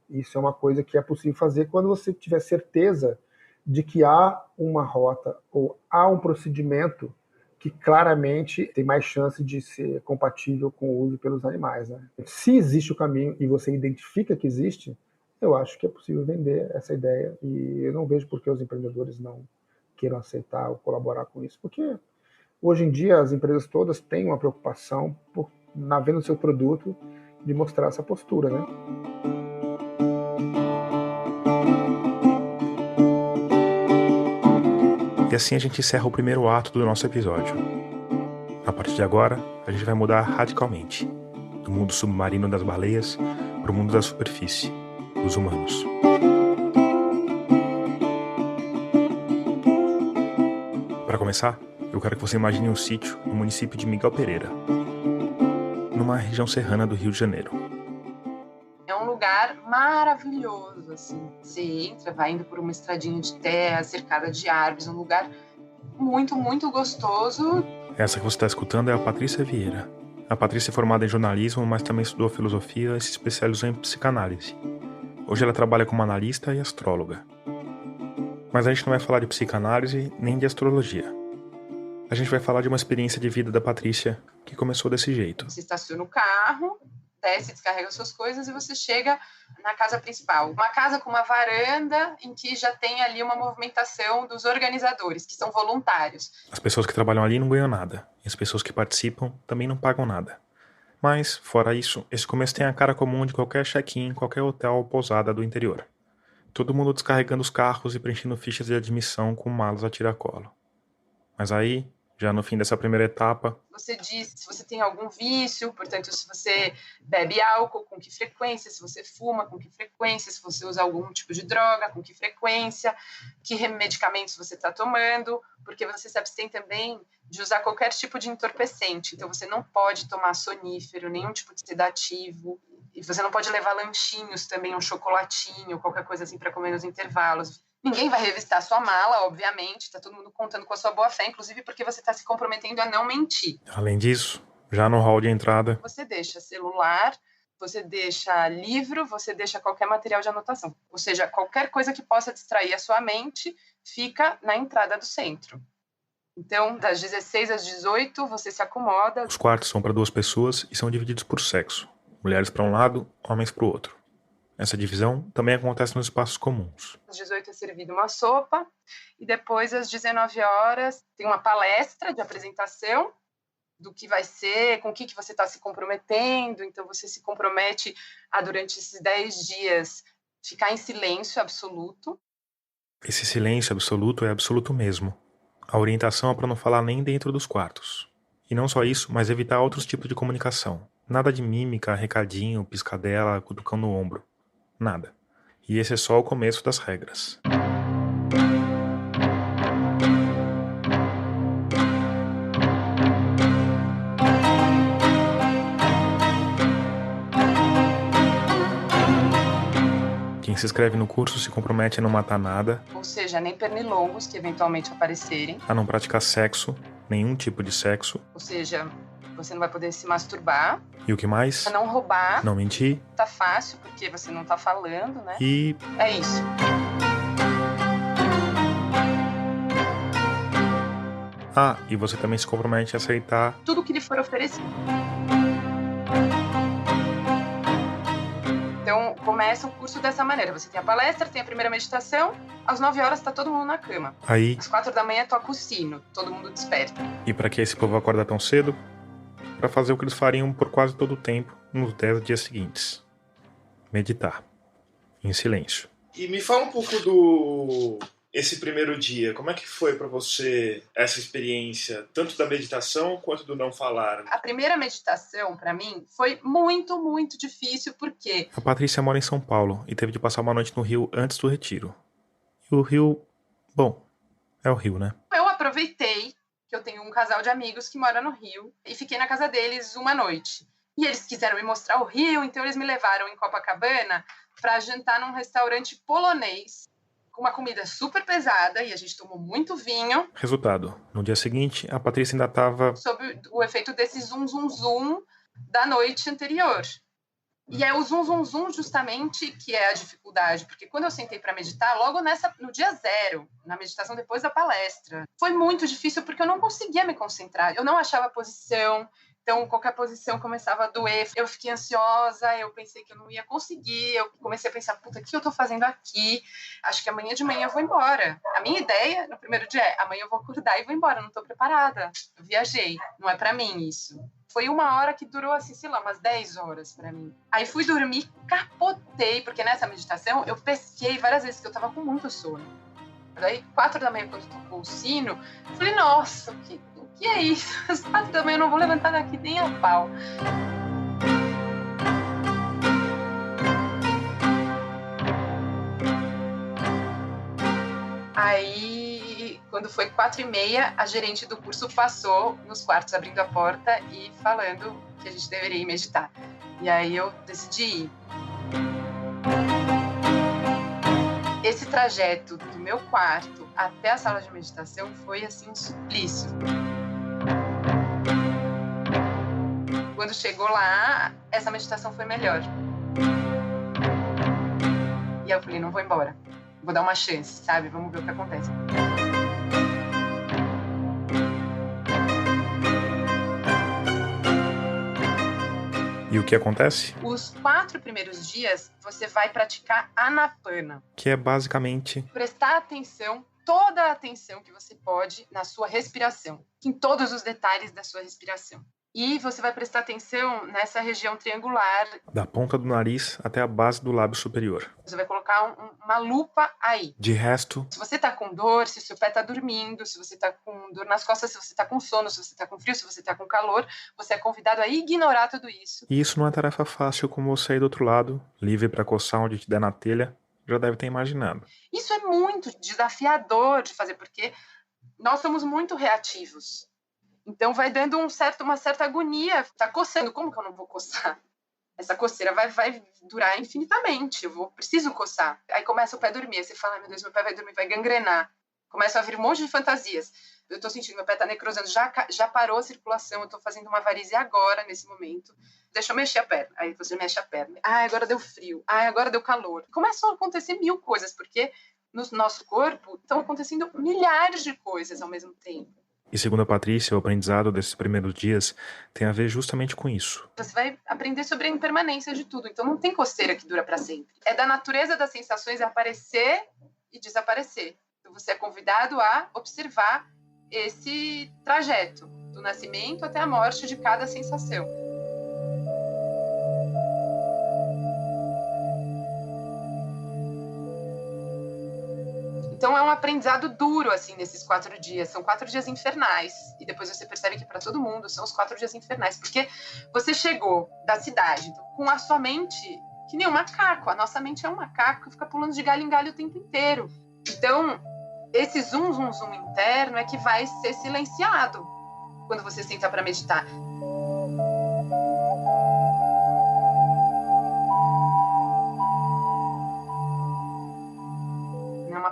Isso é uma coisa que é possível fazer quando você tiver certeza de que há uma rota ou há um procedimento que claramente tem mais chance de ser compatível com o uso pelos animais, né? Se existe o caminho e você identifica que existe, eu acho que é possível vender essa ideia e eu não vejo por que os empreendedores não queiram aceitar ou colaborar com isso, porque hoje em dia as empresas todas têm uma preocupação por, na venda do seu produto, de mostrar essa postura, né? E assim a gente encerra o primeiro ato do nosso episódio. A partir de agora, a gente vai mudar radicalmente, do mundo submarino das baleias para o mundo da superfície, dos humanos. Para começar, eu quero que você imagine um sítio no município de Miguel Pereira, numa região serrana do Rio de Janeiro. É um lugar maravilhoso, assim. Você entra, vai indo por uma estradinha de terra, cercada de árvores, um lugar muito, muito gostoso. Essa que você está escutando é a Patrícia Vieira. A Patrícia é formada em jornalismo, mas também estudou filosofia e se especializou em psicanálise. Hoje ela trabalha como analista e astróloga. Mas a gente não vai falar de psicanálise nem de astrologia. A gente vai falar de uma experiência de vida da Patrícia que começou desse jeito. Você estaciona o carro, desce, descarrega suas coisas e você chega na casa principal. Uma casa com uma varanda em que já tem ali uma movimentação dos organizadores, que são voluntários. As pessoas que trabalham ali não ganham nada. E as pessoas que participam também não pagam nada. Mas, fora isso, esse começo tem a cara comum de qualquer check-in em qualquer hotel ou pousada do interior. Todo mundo descarregando os carros e preenchendo fichas de admissão com malas a tiracolo. Mas aí, Já no fim dessa primeira etapa, você diz se você tem algum vício, portanto, se você bebe álcool, com que frequência, se você fuma, com que frequência, se você usa algum tipo de droga, com que frequência, que medicamentos você está tomando, porque você se abstém também de usar qualquer tipo de entorpecente. Então, você não pode tomar sonífero, nenhum tipo de sedativo, e você não pode levar lanchinhos também, um chocolatinho, qualquer coisa assim para comer nos intervalos. Ninguém vai revistar sua mala, obviamente, está todo mundo contando com a sua boa-fé, inclusive porque você está se comprometendo a não mentir. além disso, já no hall de entrada, Você deixa celular, você deixa livro, você deixa qualquer material de anotação. Ou seja, qualquer coisa que possa distrair a sua mente fica na entrada do centro. Então, das 16 às 18, você se acomoda. os quartos são para 2 pessoas e são divididos por sexo. Mulheres para um lado, homens para o outro. Essa divisão também acontece nos espaços comuns. Às 18 é servida uma sopa e depois, às 19 horas, tem uma palestra de apresentação do que vai ser, com o que você está se comprometendo. Então, você se compromete a, durante esses 10 dias, ficar em silêncio absoluto. Esse silêncio absoluto é absoluto mesmo. A orientação é para não falar nem dentro dos quartos. E não só isso, mas evitar outros tipos de comunicação. Nada de mímica, recadinho, piscadela, cutucão no ombro. Nada. E esse é só o começo das regras. Quem se inscreve no curso se compromete a não matar nada, Ou seja, nem pernilongos que eventualmente aparecerem. a não praticar sexo, nenhum tipo de sexo, Ou seja, você não vai poder se masturbar, e o que mais? a não roubar. Não mentir Tá fácil, porque você não tá falando, né? e É isso. e você também se compromete a aceitar Tudo que lhe for oferecido. Então, começa o curso dessa maneira. Você tem a palestra, tem a primeira meditação. Às 9 horas tá todo mundo na cama. aí. Às 4 da manhã toca o sino. Todo mundo desperta. E para que esse povo acorda tão cedo? Para fazer o que eles fariam por quase todo o tempo nos 10 dias seguintes. Meditar. Em silêncio. E me fala um pouco do esse primeiro dia. Como é que foi para você essa experiência, tanto da meditação quanto do não falar? A primeira meditação, para mim, foi muito, muito difícil, porque A Patrícia mora em São Paulo e teve de passar uma noite no Rio antes do retiro. E o Rio... Bom, é o Rio, né? eu aproveitei que eu tenho um casal de amigos que mora no Rio e fiquei na casa deles uma noite. E eles quiseram me mostrar o Rio, então eles me levaram em Copacabana para jantar num restaurante polonês, com uma comida super pesada, e a gente tomou muito vinho, Resultado. No dia seguinte, a Patrícia ainda estava... sob o efeito desse zum, zum, zum da noite anterior. E é o zum, zum, zum justamente que é a dificuldade, porque quando eu sentei para meditar, logo no dia 0, na meditação depois da palestra, foi muito difícil porque eu não conseguia me concentrar, eu não achava a posição, então qualquer posição começava a doer, eu fiquei ansiosa, eu pensei que eu não ia conseguir, eu comecei a pensar, puta, o que eu tô fazendo aqui? Acho que amanhã de manhã eu vou embora. A minha ideia no primeiro dia é, amanhã eu vou acordar e vou embora, eu não tô preparada, eu viajei, não é para mim isso. Foi uma hora que durou, assim, sei lá, umas 10 horas pra mim. Aí fui dormir, capotei, porque nessa meditação eu pesquei várias vezes, que eu tava com muito sono. Daí, 4 da manhã, quando tocou o sino, eu falei, nossa, o que é isso? Às 4 da manhã eu não vou levantar daqui nem a pau. Aí, quando foi 4h30, a gerente do curso passou nos quartos, abrindo a porta e falando que a gente deveria ir meditar. E aí eu decidi ir. Esse trajeto do meu quarto até a sala de meditação foi, assim, um suplício. Quando chegou lá, essa meditação foi melhor. E aí eu falei, não vou embora. Vou dar uma chance, sabe? Vamos ver o que acontece. E o que acontece? Os 4 primeiros dias, você vai praticar Anapana. Que é basicamente... Prestar atenção, toda a atenção que você pode na sua respiração. Em todos os detalhes da sua respiração. E você vai prestar atenção nessa região triangular. Da ponta do nariz até a base do lábio superior. Você vai colocar uma lupa aí. De resto, se você tá com dor, se o seu pé tá dormindo, se você tá com dor nas costas, se você tá com sono, se você tá com frio, se você tá com calor, você é convidado a ignorar tudo isso. E isso não é tarefa fácil, como você aí do outro lado, livre para coçar onde te der na telha, já deve ter imaginado. Isso é muito desafiador de fazer, porque nós somos muito reativos. Então vai dando uma certa agonia. Tá coçando, como que eu não vou coçar? Essa coceira vai durar infinitamente. Preciso coçar. Aí começa o pé a dormir. Aí você fala, meu Deus, meu pé vai dormir, vai gangrenar. Começa a vir um monte de fantasias. Eu tô sentindo, meu pé tá necrosando. Já parou a circulação. Eu tô fazendo uma varize agora, nesse momento. Deixa eu mexer a perna. Aí você mexe a perna. Agora deu frio. Agora deu calor. Começam a acontecer 1000 coisas, porque no nosso corpo estão acontecendo milhares de coisas ao mesmo tempo. E segundo a Patrícia, o aprendizado desses primeiros dias tem a ver justamente com isso. Você vai aprender sobre a impermanência de tudo. Então não tem coceira que dura para sempre. É da natureza das sensações aparecer e desaparecer. Então você é convidado a observar esse trajeto do nascimento até a morte de cada sensação. Então é um aprendizado duro, assim, nesses 4 dias. São 4 dias infernais. E depois você percebe que para todo mundo são os 4 dias infernais. Porque você chegou da cidade com a sua mente que nem um macaco. A nossa mente é um macaco que fica pulando de galho em galho o tempo inteiro. Então, esse zoom, zoom, zoom interno é que vai ser silenciado quando você senta para meditar.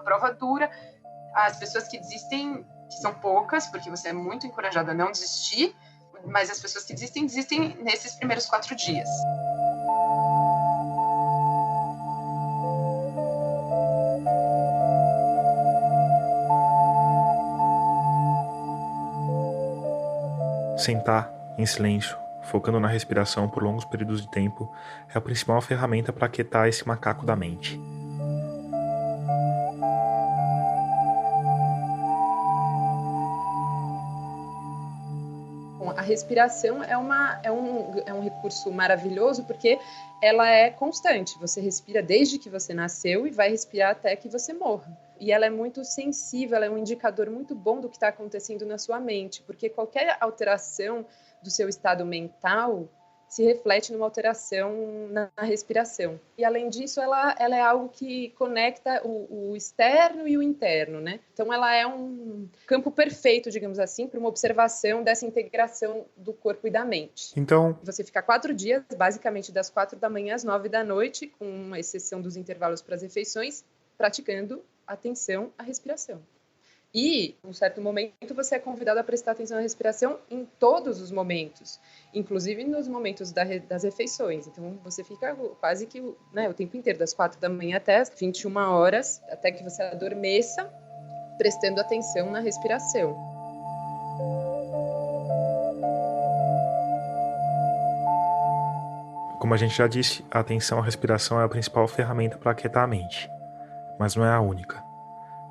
Prova dura. As pessoas que desistem, que são poucas, porque você é muito encorajado a não desistir, mas as pessoas que desistem nesses primeiros 4 dias. Sentar em silêncio, focando na respiração por longos períodos de tempo, é a principal ferramenta para aquietar esse macaco da mente. A respiração é um recurso maravilhoso porque ela é constante. Você respira desde que você nasceu e vai respirar até que você morra. E ela é muito sensível, ela é um indicador muito bom do que está acontecendo na sua mente, porque qualquer alteração do seu estado mental se reflete numa alteração na respiração. E, além disso, ela é algo que conecta o externo e o interno, né? Então, ela é um campo perfeito, digamos assim, para uma observação dessa integração do corpo e da mente. Então, você fica 4 dias, basicamente das 4 da manhã às 9 da noite, com uma exceção dos intervalos para as refeições, praticando atenção à respiração. E, em um certo momento, você é convidado a prestar atenção na respiração em todos os momentos, inclusive nos momentos das refeições. Então, você fica quase que o tempo inteiro, das 4 da manhã até as 21 horas, até que você adormeça, prestando atenção na respiração. Como a gente já disse, a atenção à respiração é a principal ferramenta para aquietar a mente, mas não é a única.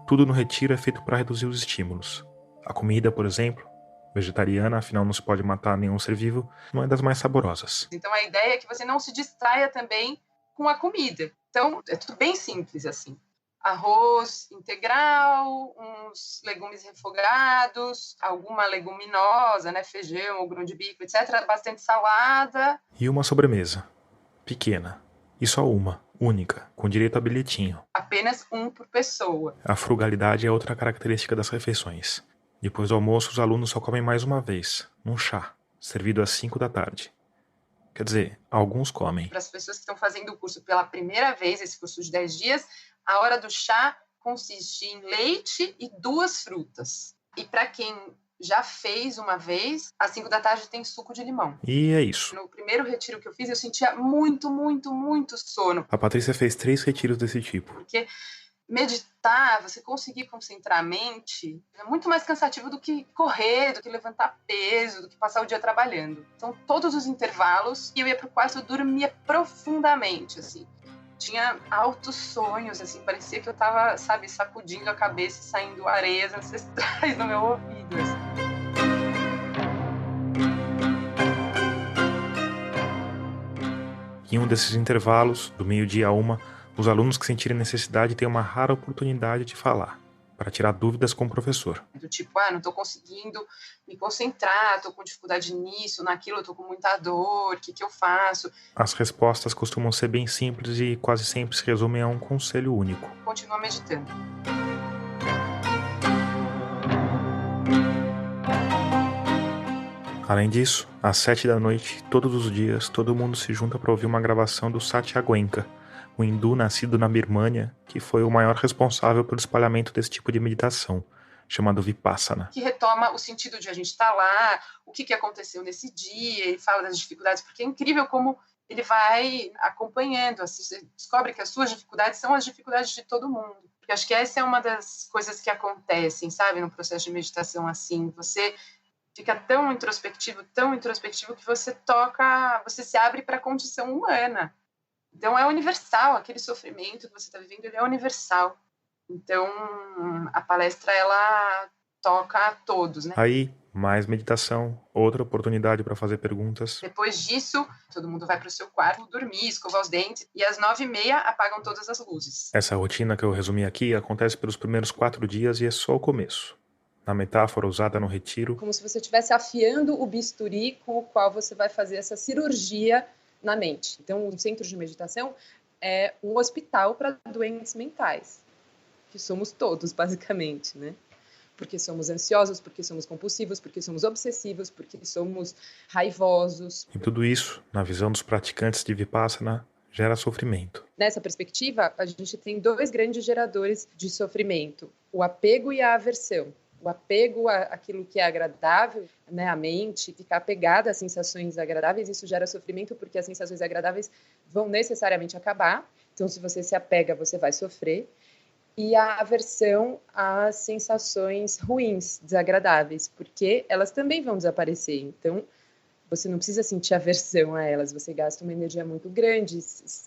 Tudo no retiro é feito para reduzir os estímulos. A comida, por exemplo, vegetariana, afinal não se pode matar nenhum ser vivo, não é das mais saborosas. Então a ideia é que você não se distraia também com a comida. Então é tudo bem simples assim. Arroz integral, uns legumes refogados, alguma leguminosa, né, feijão ou grão de bico, etc. Bastante salada. E uma sobremesa, pequena, e só uma, única, com direito a bilhetinho. Apenas um por pessoa. A frugalidade é outra característica das refeições. Depois do almoço, os alunos só comem mais uma vez, num chá, servido às 5 da tarde. Quer dizer, alguns comem. Para as pessoas que estão fazendo o curso pela primeira vez, esse curso de 10 dias, a hora do chá consiste em leite e 2 frutas. E para quem já fez uma vez, às 5 da tarde tem suco de limão. E é isso. No primeiro retiro que eu fiz, eu sentia muito, muito, muito sono. A Patrícia fez 3 retiros desse tipo. Porque meditar, você conseguir concentrar a mente, é muito mais cansativo do que correr, do que levantar peso, do que passar o dia trabalhando. Então, todos os intervalos, eu ia pro quarto e dormia profundamente, assim. Tinha altos sonhos, assim, parecia que eu tava, sabe, sacudindo a cabeça e saindo areias ancestrais no meu ouvido, assim. Em um desses intervalos, do meio-dia a 1, os alunos que sentirem necessidade têm uma rara oportunidade de falar, para tirar dúvidas com o professor. Do tipo, não estou conseguindo me concentrar, estou com dificuldade nisso, naquilo, estou com muita dor, o que eu faço? As respostas costumam ser bem simples e quase sempre se resumem a um conselho único. Continua meditando. Além disso, às 7 da noite, todos os dias, todo mundo se junta para ouvir uma gravação do Satya Goenka, o hindu nascido na Birmânia, que foi o maior responsável pelo espalhamento desse tipo de meditação, chamado Vipassana. Que retoma o sentido de a gente estar lá, o que aconteceu nesse dia, ele fala das dificuldades, porque é incrível como ele vai acompanhando, assim, você descobre que as suas dificuldades são as dificuldades de todo mundo. Porque acho que essa é uma das coisas que acontecem, sabe, no processo de meditação, assim, você fica tão introspectivo que você se abre para a condição humana. Então é universal, aquele sofrimento que você está vivendo, ele é universal. Então a palestra, ela toca a todos, né? Aí, mais meditação, outra oportunidade para fazer perguntas. Depois disso, todo mundo vai para o seu quarto dormir, escovar os dentes, e às 9h30 apagam todas as luzes. Essa rotina que eu resumi aqui acontece pelos primeiros 4 dias e é só o começo. Na metáfora usada no retiro, como se você estivesse afiando o bisturi com o qual você vai fazer essa cirurgia na mente. Então, um centro de meditação é um hospital para doentes mentais, que somos todos, basicamente, né? Porque somos ansiosos, porque somos compulsivos, porque somos obsessivos, porque somos raivosos. E tudo isso, na visão dos praticantes de Vipassana, gera sofrimento. Nessa perspectiva, a gente tem 2 grandes geradores de sofrimento: o apego e a aversão. O apego àquilo que é agradável, né, a mente, ficar apegada às sensações agradáveis, isso gera sofrimento porque as sensações agradáveis vão necessariamente acabar. Então, se você se apega, você vai sofrer. E a aversão às sensações ruins, desagradáveis, porque elas também vão desaparecer. Então, você não precisa sentir aversão a elas, você gasta uma energia muito grande,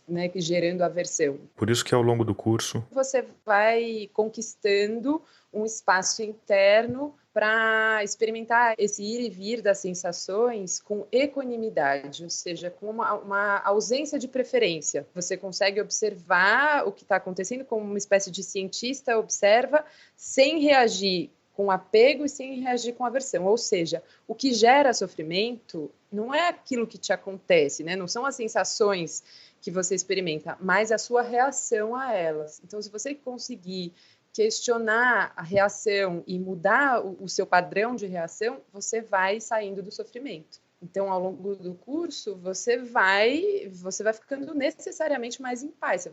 né, gerando aversão. Por isso que ao longo do curso, você vai conquistando um espaço interno para experimentar esse ir e vir das sensações com equanimidade, ou seja, com uma ausência de preferência. Você consegue observar o que está acontecendo como uma espécie de cientista observa, sem reagir com apego e sem reagir com aversão. Ou seja, o que gera sofrimento não é aquilo que te acontece, né? Não são as sensações que você experimenta, mas a sua reação a elas. Então, se você conseguir questionar a reação e mudar o seu padrão de reação, você vai saindo do sofrimento. Então, ao longo do curso, você vai ficando necessariamente mais em paz.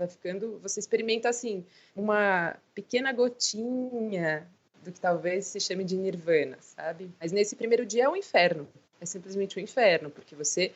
Você experimenta, assim, uma pequena gotinha do que talvez se chame de nirvana, sabe? Mas nesse primeiro dia é um inferno. É simplesmente um inferno, porque você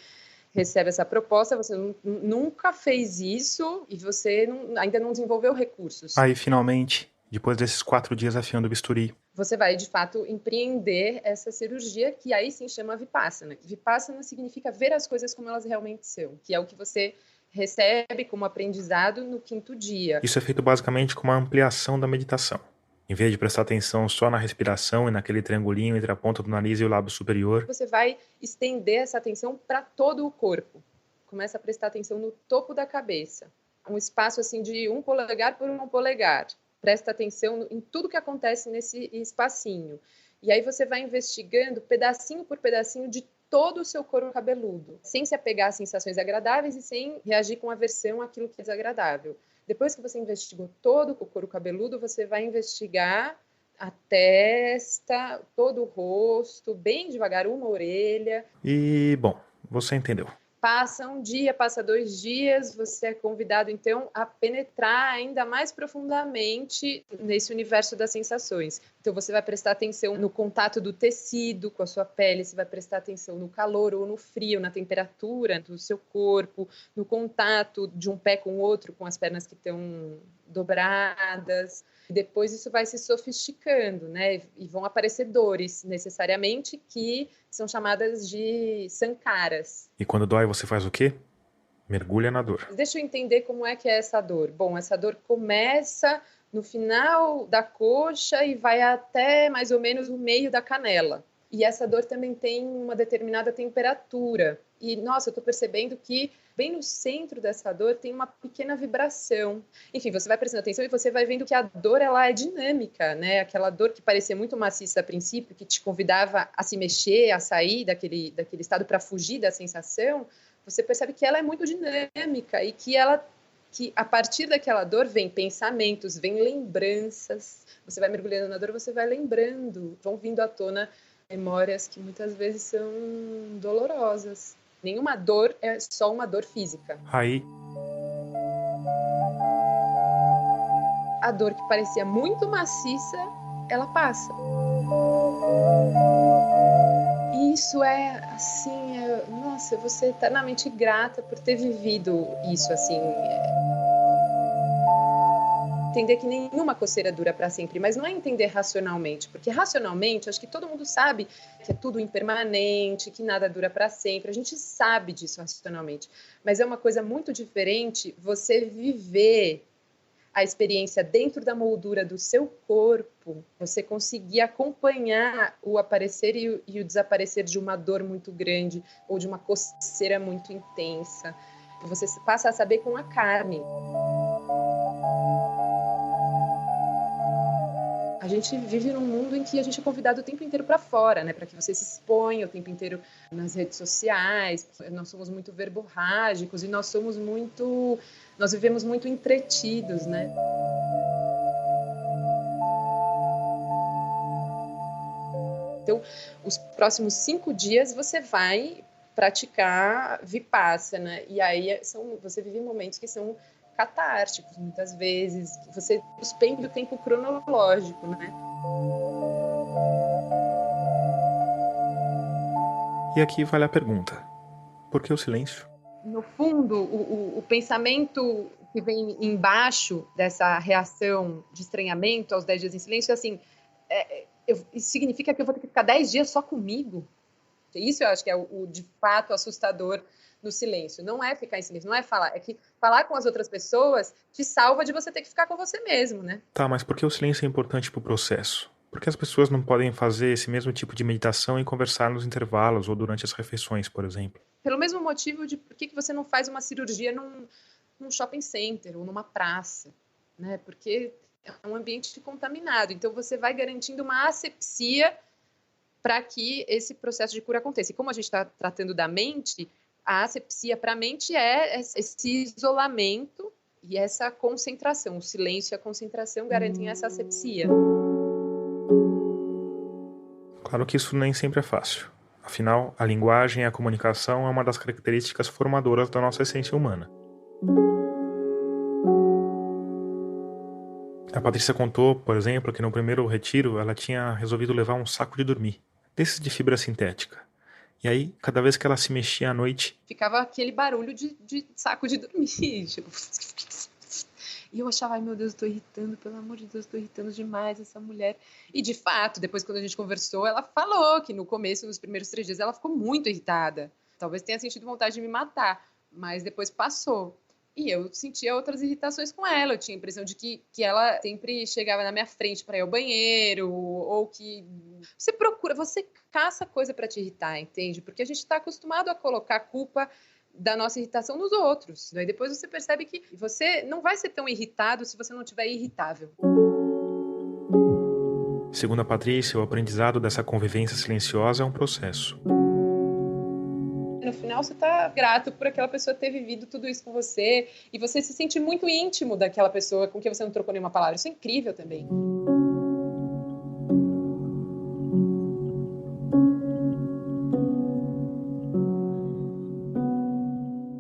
recebe essa proposta, você nunca fez isso e você ainda não desenvolveu recursos. Aí, finalmente, depois desses 4 dias afiando o bisturi, você vai, de fato, empreender essa cirurgia, que aí sim chama Vipassana. Vipassana significa ver as coisas como elas realmente são, que é o que você recebe como aprendizado no 5º dia. Isso é feito basicamente com uma ampliação da meditação. Em vez de prestar atenção só na respiração e naquele triangulinho entre a ponta do nariz e o lábio superior, você vai estender essa atenção para todo o corpo. Começa a prestar atenção no topo da cabeça. Um espaço assim de 1 polegar por 1 polegar. Presta atenção em tudo que acontece nesse espacinho. E aí você vai investigando pedacinho por pedacinho de todo o seu couro cabeludo, sem se apegar às sensações agradáveis e sem reagir com aversão àquilo que é desagradável. Depois que você investigou todo o couro cabeludo, você vai investigar a testa, todo o rosto, bem devagar, uma orelha. E, bom, você entendeu. Passa um dia, passa 2 dias, você é convidado, então, a penetrar ainda mais profundamente nesse universo das sensações. Então, você vai prestar atenção no contato do tecido com a sua pele, você vai prestar atenção no calor ou no frio, na temperatura do seu corpo, no contato de um pé com o outro, com as pernas que estão dobradas. Depois isso vai se sofisticando, né? E vão aparecer dores, necessariamente, que são chamadas de sankaras. E quando dói, você faz o quê? Mergulha na dor. Deixa eu entender como é que é essa dor. Bom, essa dor começa no final da coxa e vai até mais ou menos o meio da canela. E essa dor também tem uma determinada temperatura. E, nossa, eu estou percebendo que bem no centro dessa dor tem uma pequena vibração. Enfim, você vai prestando atenção e você vai vendo que a dor, ela é dinâmica, né? Aquela dor que parecia muito maciça a princípio, que te convidava a se mexer, a sair daquele estado para fugir da sensação, você percebe que ela é muito dinâmica e que a partir daquela dor vem pensamentos, vem lembranças. Você vai mergulhando na dor, você vai lembrando, vão vindo à tona memórias que muitas vezes são dolorosas. Nenhuma dor é só uma dor física. Aí, a dor que parecia muito maciça, ela passa. E isso é, assim, nossa, você é eternamente grata por ter vivido isso, assim. Entender que nenhuma coceira dura para sempre, mas não é entender racionalmente, porque racionalmente, acho que todo mundo sabe que é tudo impermanente, que nada dura para sempre, a gente sabe disso racionalmente, mas é uma coisa muito diferente você viver a experiência dentro da moldura do seu corpo, você conseguir acompanhar o aparecer e o desaparecer de uma dor muito grande ou de uma coceira muito intensa, você passa a saber com a carne. A gente vive num mundo em que a gente é convidado o tempo inteiro para fora, né? Para que você se exponha o tempo inteiro nas redes sociais. Nós somos muito verborrágicos e nós vivemos muito entretidos, né? Então, os próximos 5 dias você vai praticar Vipassana, e aí você vive momentos que são catárticos, muitas vezes, você suspende o tempo cronológico, né? e aqui vale a pergunta: por que o silêncio? No fundo, o pensamento que vem embaixo dessa reação de estranhamento aos 10 dias em silêncio é assim, isso significa que eu vou ter que ficar 10 dias só comigo? Isso eu acho que é o de fato assustador no silêncio. Não é ficar em silêncio, não é falar. É que falar com as outras pessoas te salva de você ter que ficar com você mesmo, né? Tá, mas por que o silêncio é importante pro processo? Por que as pessoas não podem fazer esse mesmo tipo de meditação e conversar nos intervalos ou durante as refeições, por exemplo? Pelo mesmo motivo de por que você não faz uma cirurgia num shopping center ou numa praça, né? Porque é um ambiente contaminado. Então você vai garantindo uma asepsia para que esse processo de cura aconteça. E como a gente está tratando da mente, a asepsia para a mente é esse isolamento e essa concentração. O silêncio e a concentração garantem essa asepsia. Claro que isso nem sempre é fácil. Afinal, a linguagem e a comunicação é uma das características formadoras da nossa essência humana. A Patrícia contou, por exemplo, que no primeiro retiro ela tinha resolvido levar um saco de dormir, desses de fibra sintética. E aí, cada vez que ela se mexia à noite, ficava aquele barulho de saco de dormir. Tipo... E eu achava, ai meu Deus, eu tô irritando, pelo amor de Deus, eu tô irritando demais essa mulher. E de fato, depois quando a gente conversou, ela falou que no começo, nos primeiros 3 dias, ela ficou muito irritada. Talvez tenha sentido vontade de me matar, mas depois passou. E eu sentia outras irritações com ela. Eu tinha a impressão de que ela sempre chegava na minha frente para ir ao banheiro, ou que você caça coisa para te irritar, entende? Porque a gente está acostumado a colocar a culpa da nossa irritação nos outros. Daí depois você percebe que você não vai ser tão irritado se você não estiver irritável. Segundo a Patrícia, o aprendizado dessa convivência silenciosa é um processo. No final, você está grato por aquela pessoa ter vivido tudo isso com você e você se sente muito íntimo daquela pessoa com quem você não trocou nenhuma palavra. Isso é incrível também.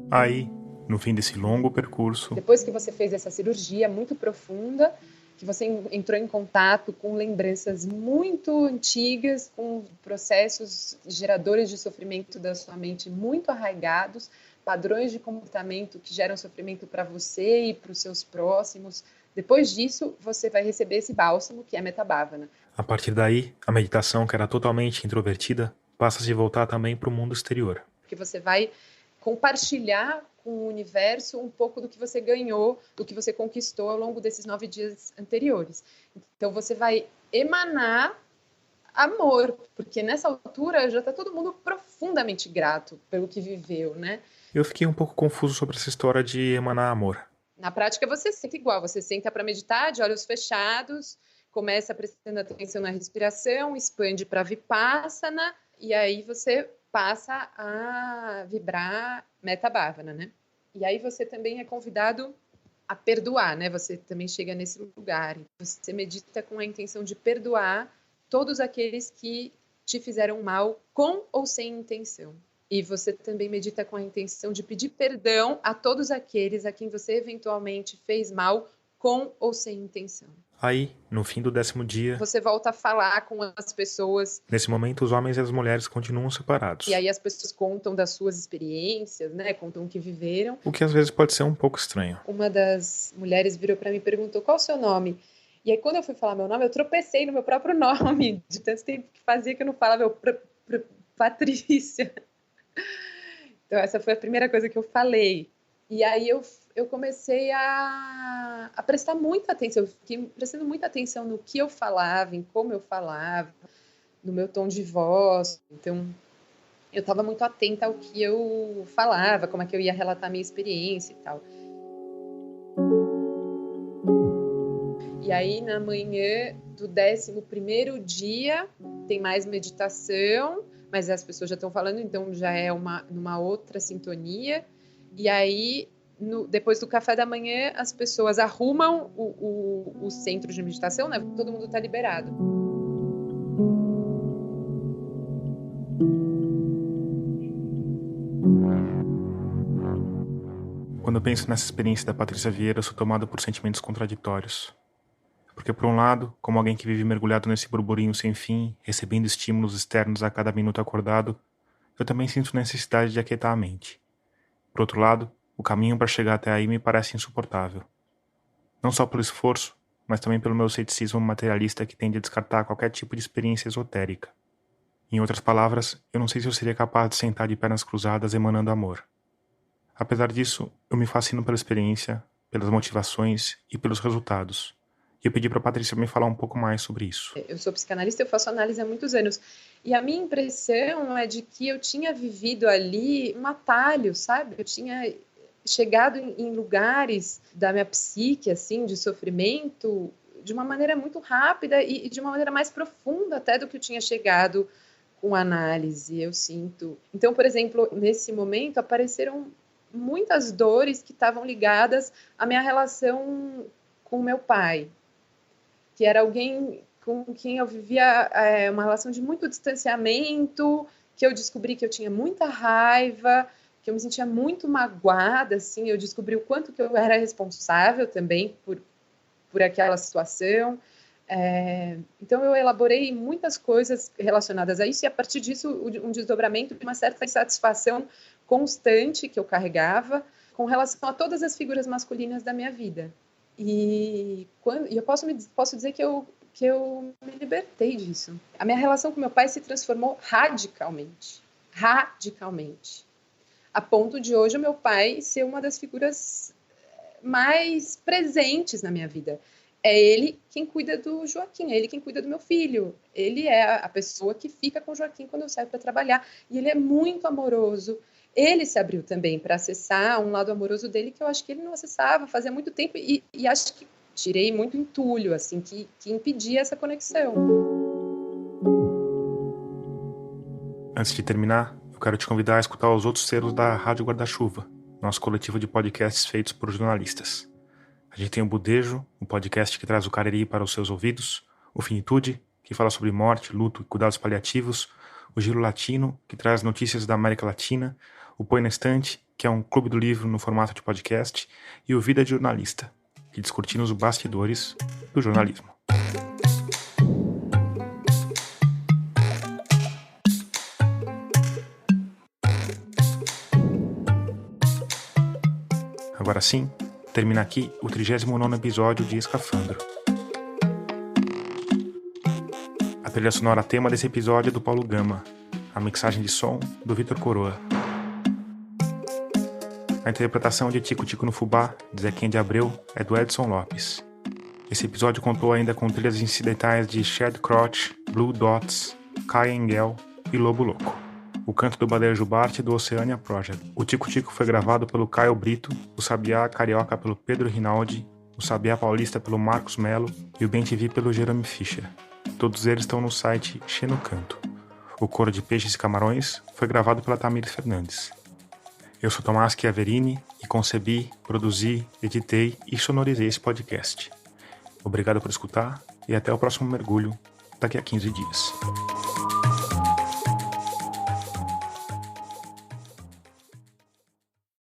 Aí, no fim desse longo percurso, depois que você fez essa cirurgia muito profunda, que você entrou em contato com lembranças muito antigas, com processos geradores de sofrimento da sua mente muito arraigados, padrões de comportamento que geram sofrimento para você e para os seus próximos. Depois disso, você vai receber esse bálsamo, que é Metabhavana. A partir daí, a meditação, que era totalmente introvertida, passa a se voltar também para o mundo exterior. Porque você vai compartilhar com o universo um pouco do que você ganhou, do que você conquistou ao longo desses 9 dias anteriores. Então, você vai emanar amor, porque nessa altura já está todo mundo profundamente grato pelo que viveu, né? Eu fiquei um pouco confuso sobre essa história de emanar amor. Na prática você senta igual, você senta para meditar de olhos fechados, começa prestando atenção na respiração, expande para Vipassana, e aí você passa a vibrar Metta Bhavana, né? E aí você também é convidado a perdoar, né? Você também chega nesse lugar. Você medita com a intenção de perdoar todos aqueles que te fizeram mal, com ou sem intenção. E você também medita com a intenção de pedir perdão a todos aqueles a quem você eventualmente fez mal, com ou sem intenção. Aí, no fim do 10º dia, você volta a falar com as pessoas. Nesse momento, os homens e as mulheres continuam separados. E aí as pessoas contam das suas experiências, né? Contam o que viveram. O que às vezes pode ser um pouco estranho. Uma das mulheres virou para mim e perguntou: qual é o seu nome? E aí quando eu fui falar meu nome, eu tropecei no meu próprio nome. De tanto tempo que fazia que eu não falava Patrícia. Então essa foi a primeira coisa que eu falei. E aí eu comecei a prestar muita atenção. Eu fiquei prestando muita atenção no que eu falava, em como eu falava, no meu tom de voz. Então eu estava muito atenta ao que eu falava, como é que eu ia relatar a minha experiência e tal. E aí, na manhã do 11º dia, tem mais meditação, mas as pessoas já estão falando, então já é numa outra sintonia. E aí, depois do café da manhã, as pessoas arrumam o centro de meditação, né? Todo mundo está liberado. Quando eu penso nessa experiência da Patrícia Vieira, eu sou tomado por sentimentos contraditórios. Porque, por um lado, como alguém que vive mergulhado nesse burburinho sem fim, recebendo estímulos externos a cada minuto acordado, eu também sinto necessidade de aquietar a mente. Por outro lado, o caminho para chegar até aí me parece insuportável. Não só pelo esforço, mas também pelo meu ceticismo materialista que tende a descartar qualquer tipo de experiência esotérica. Em outras palavras, eu não sei se eu seria capaz de sentar de pernas cruzadas emanando amor. Apesar disso, eu me fascino pela experiência, pelas motivações e pelos resultados. E eu pedi para a Patrícia me falar um pouco mais sobre isso. Eu sou psicanalista, eu faço análise há muitos anos. E a minha impressão é de que eu tinha vivido ali um atalho, sabe? Eu tinha chegado em lugares da minha psique, assim, de sofrimento, de uma maneira muito rápida e de uma maneira mais profunda até do que eu tinha chegado com a análise, eu sinto. Então, por exemplo, nesse momento apareceram muitas dores que estavam ligadas à minha relação com meu pai, que era alguém com quem eu vivia uma relação de muito distanciamento, que eu descobri que eu tinha muita raiva, que eu me sentia muito magoada, assim, eu descobri o quanto que eu era responsável também por aquela situação. Então eu elaborei muitas coisas relacionadas a isso, e a partir disso um desdobramento de uma certa insatisfação constante que eu carregava com relação a todas as figuras masculinas da minha vida. E eu posso dizer que eu me libertei disso. A minha relação com meu pai se transformou radicalmente, a ponto de hoje o meu pai ser uma das figuras mais presentes na minha vida. É ele quem cuida do Joaquim, é ele quem cuida do meu filho. Ele é a pessoa que fica com o Joaquim quando eu saio para trabalhar. E ele é muito amoroso. Ele se abriu também para acessar um lado amoroso dele que eu acho que ele não acessava fazia muito tempo. E acho que tirei muito entulho, assim, que impedia essa conexão. Antes de terminar, eu quero te convidar a escutar os outros selos da Rádio Guarda-Chuva, nosso coletivo de podcasts feitos por jornalistas. A gente tem o Budejo, o podcast que traz o Cariri para os seus ouvidos, o Finitude, que fala sobre morte, luto e cuidados paliativos, o Giro Latino, que traz notícias da América Latina, o Põe na Estante, que é um clube do livro no formato de podcast, e o Vida de Jornalista, que discutimos os bastidores do jornalismo. Agora sim, termina aqui o 39º episódio de Escafandro. A trilha sonora tema desse episódio é do Paulo Gama, a mixagem de som do Vitor Coroa. A interpretação de Tico Tico no Fubá, de Zequinha de Abreu, é do Edson Lopes. Esse episódio contou ainda com trilhas incidentais de Chad Crotch, Blue Dots, Kai Engel e Lobo Louco. O canto do Baleia Jubarte do Oceania Project. O Tico Tico foi gravado pelo Caio Brito, o Sabiá Carioca pelo Pedro Rinaldi, o Sabiá Paulista pelo Marcos Melo e o Bem-TV pelo Jerome Fischer. Todos eles estão no site Xeno Canto. O Coro de Peixes e Camarões foi gravado pela Tamires Fernandes. Eu sou Tomás Chiaverini e concebi, produzi, editei e sonorizei esse podcast. Obrigado por escutar e até o próximo mergulho daqui a 15 dias.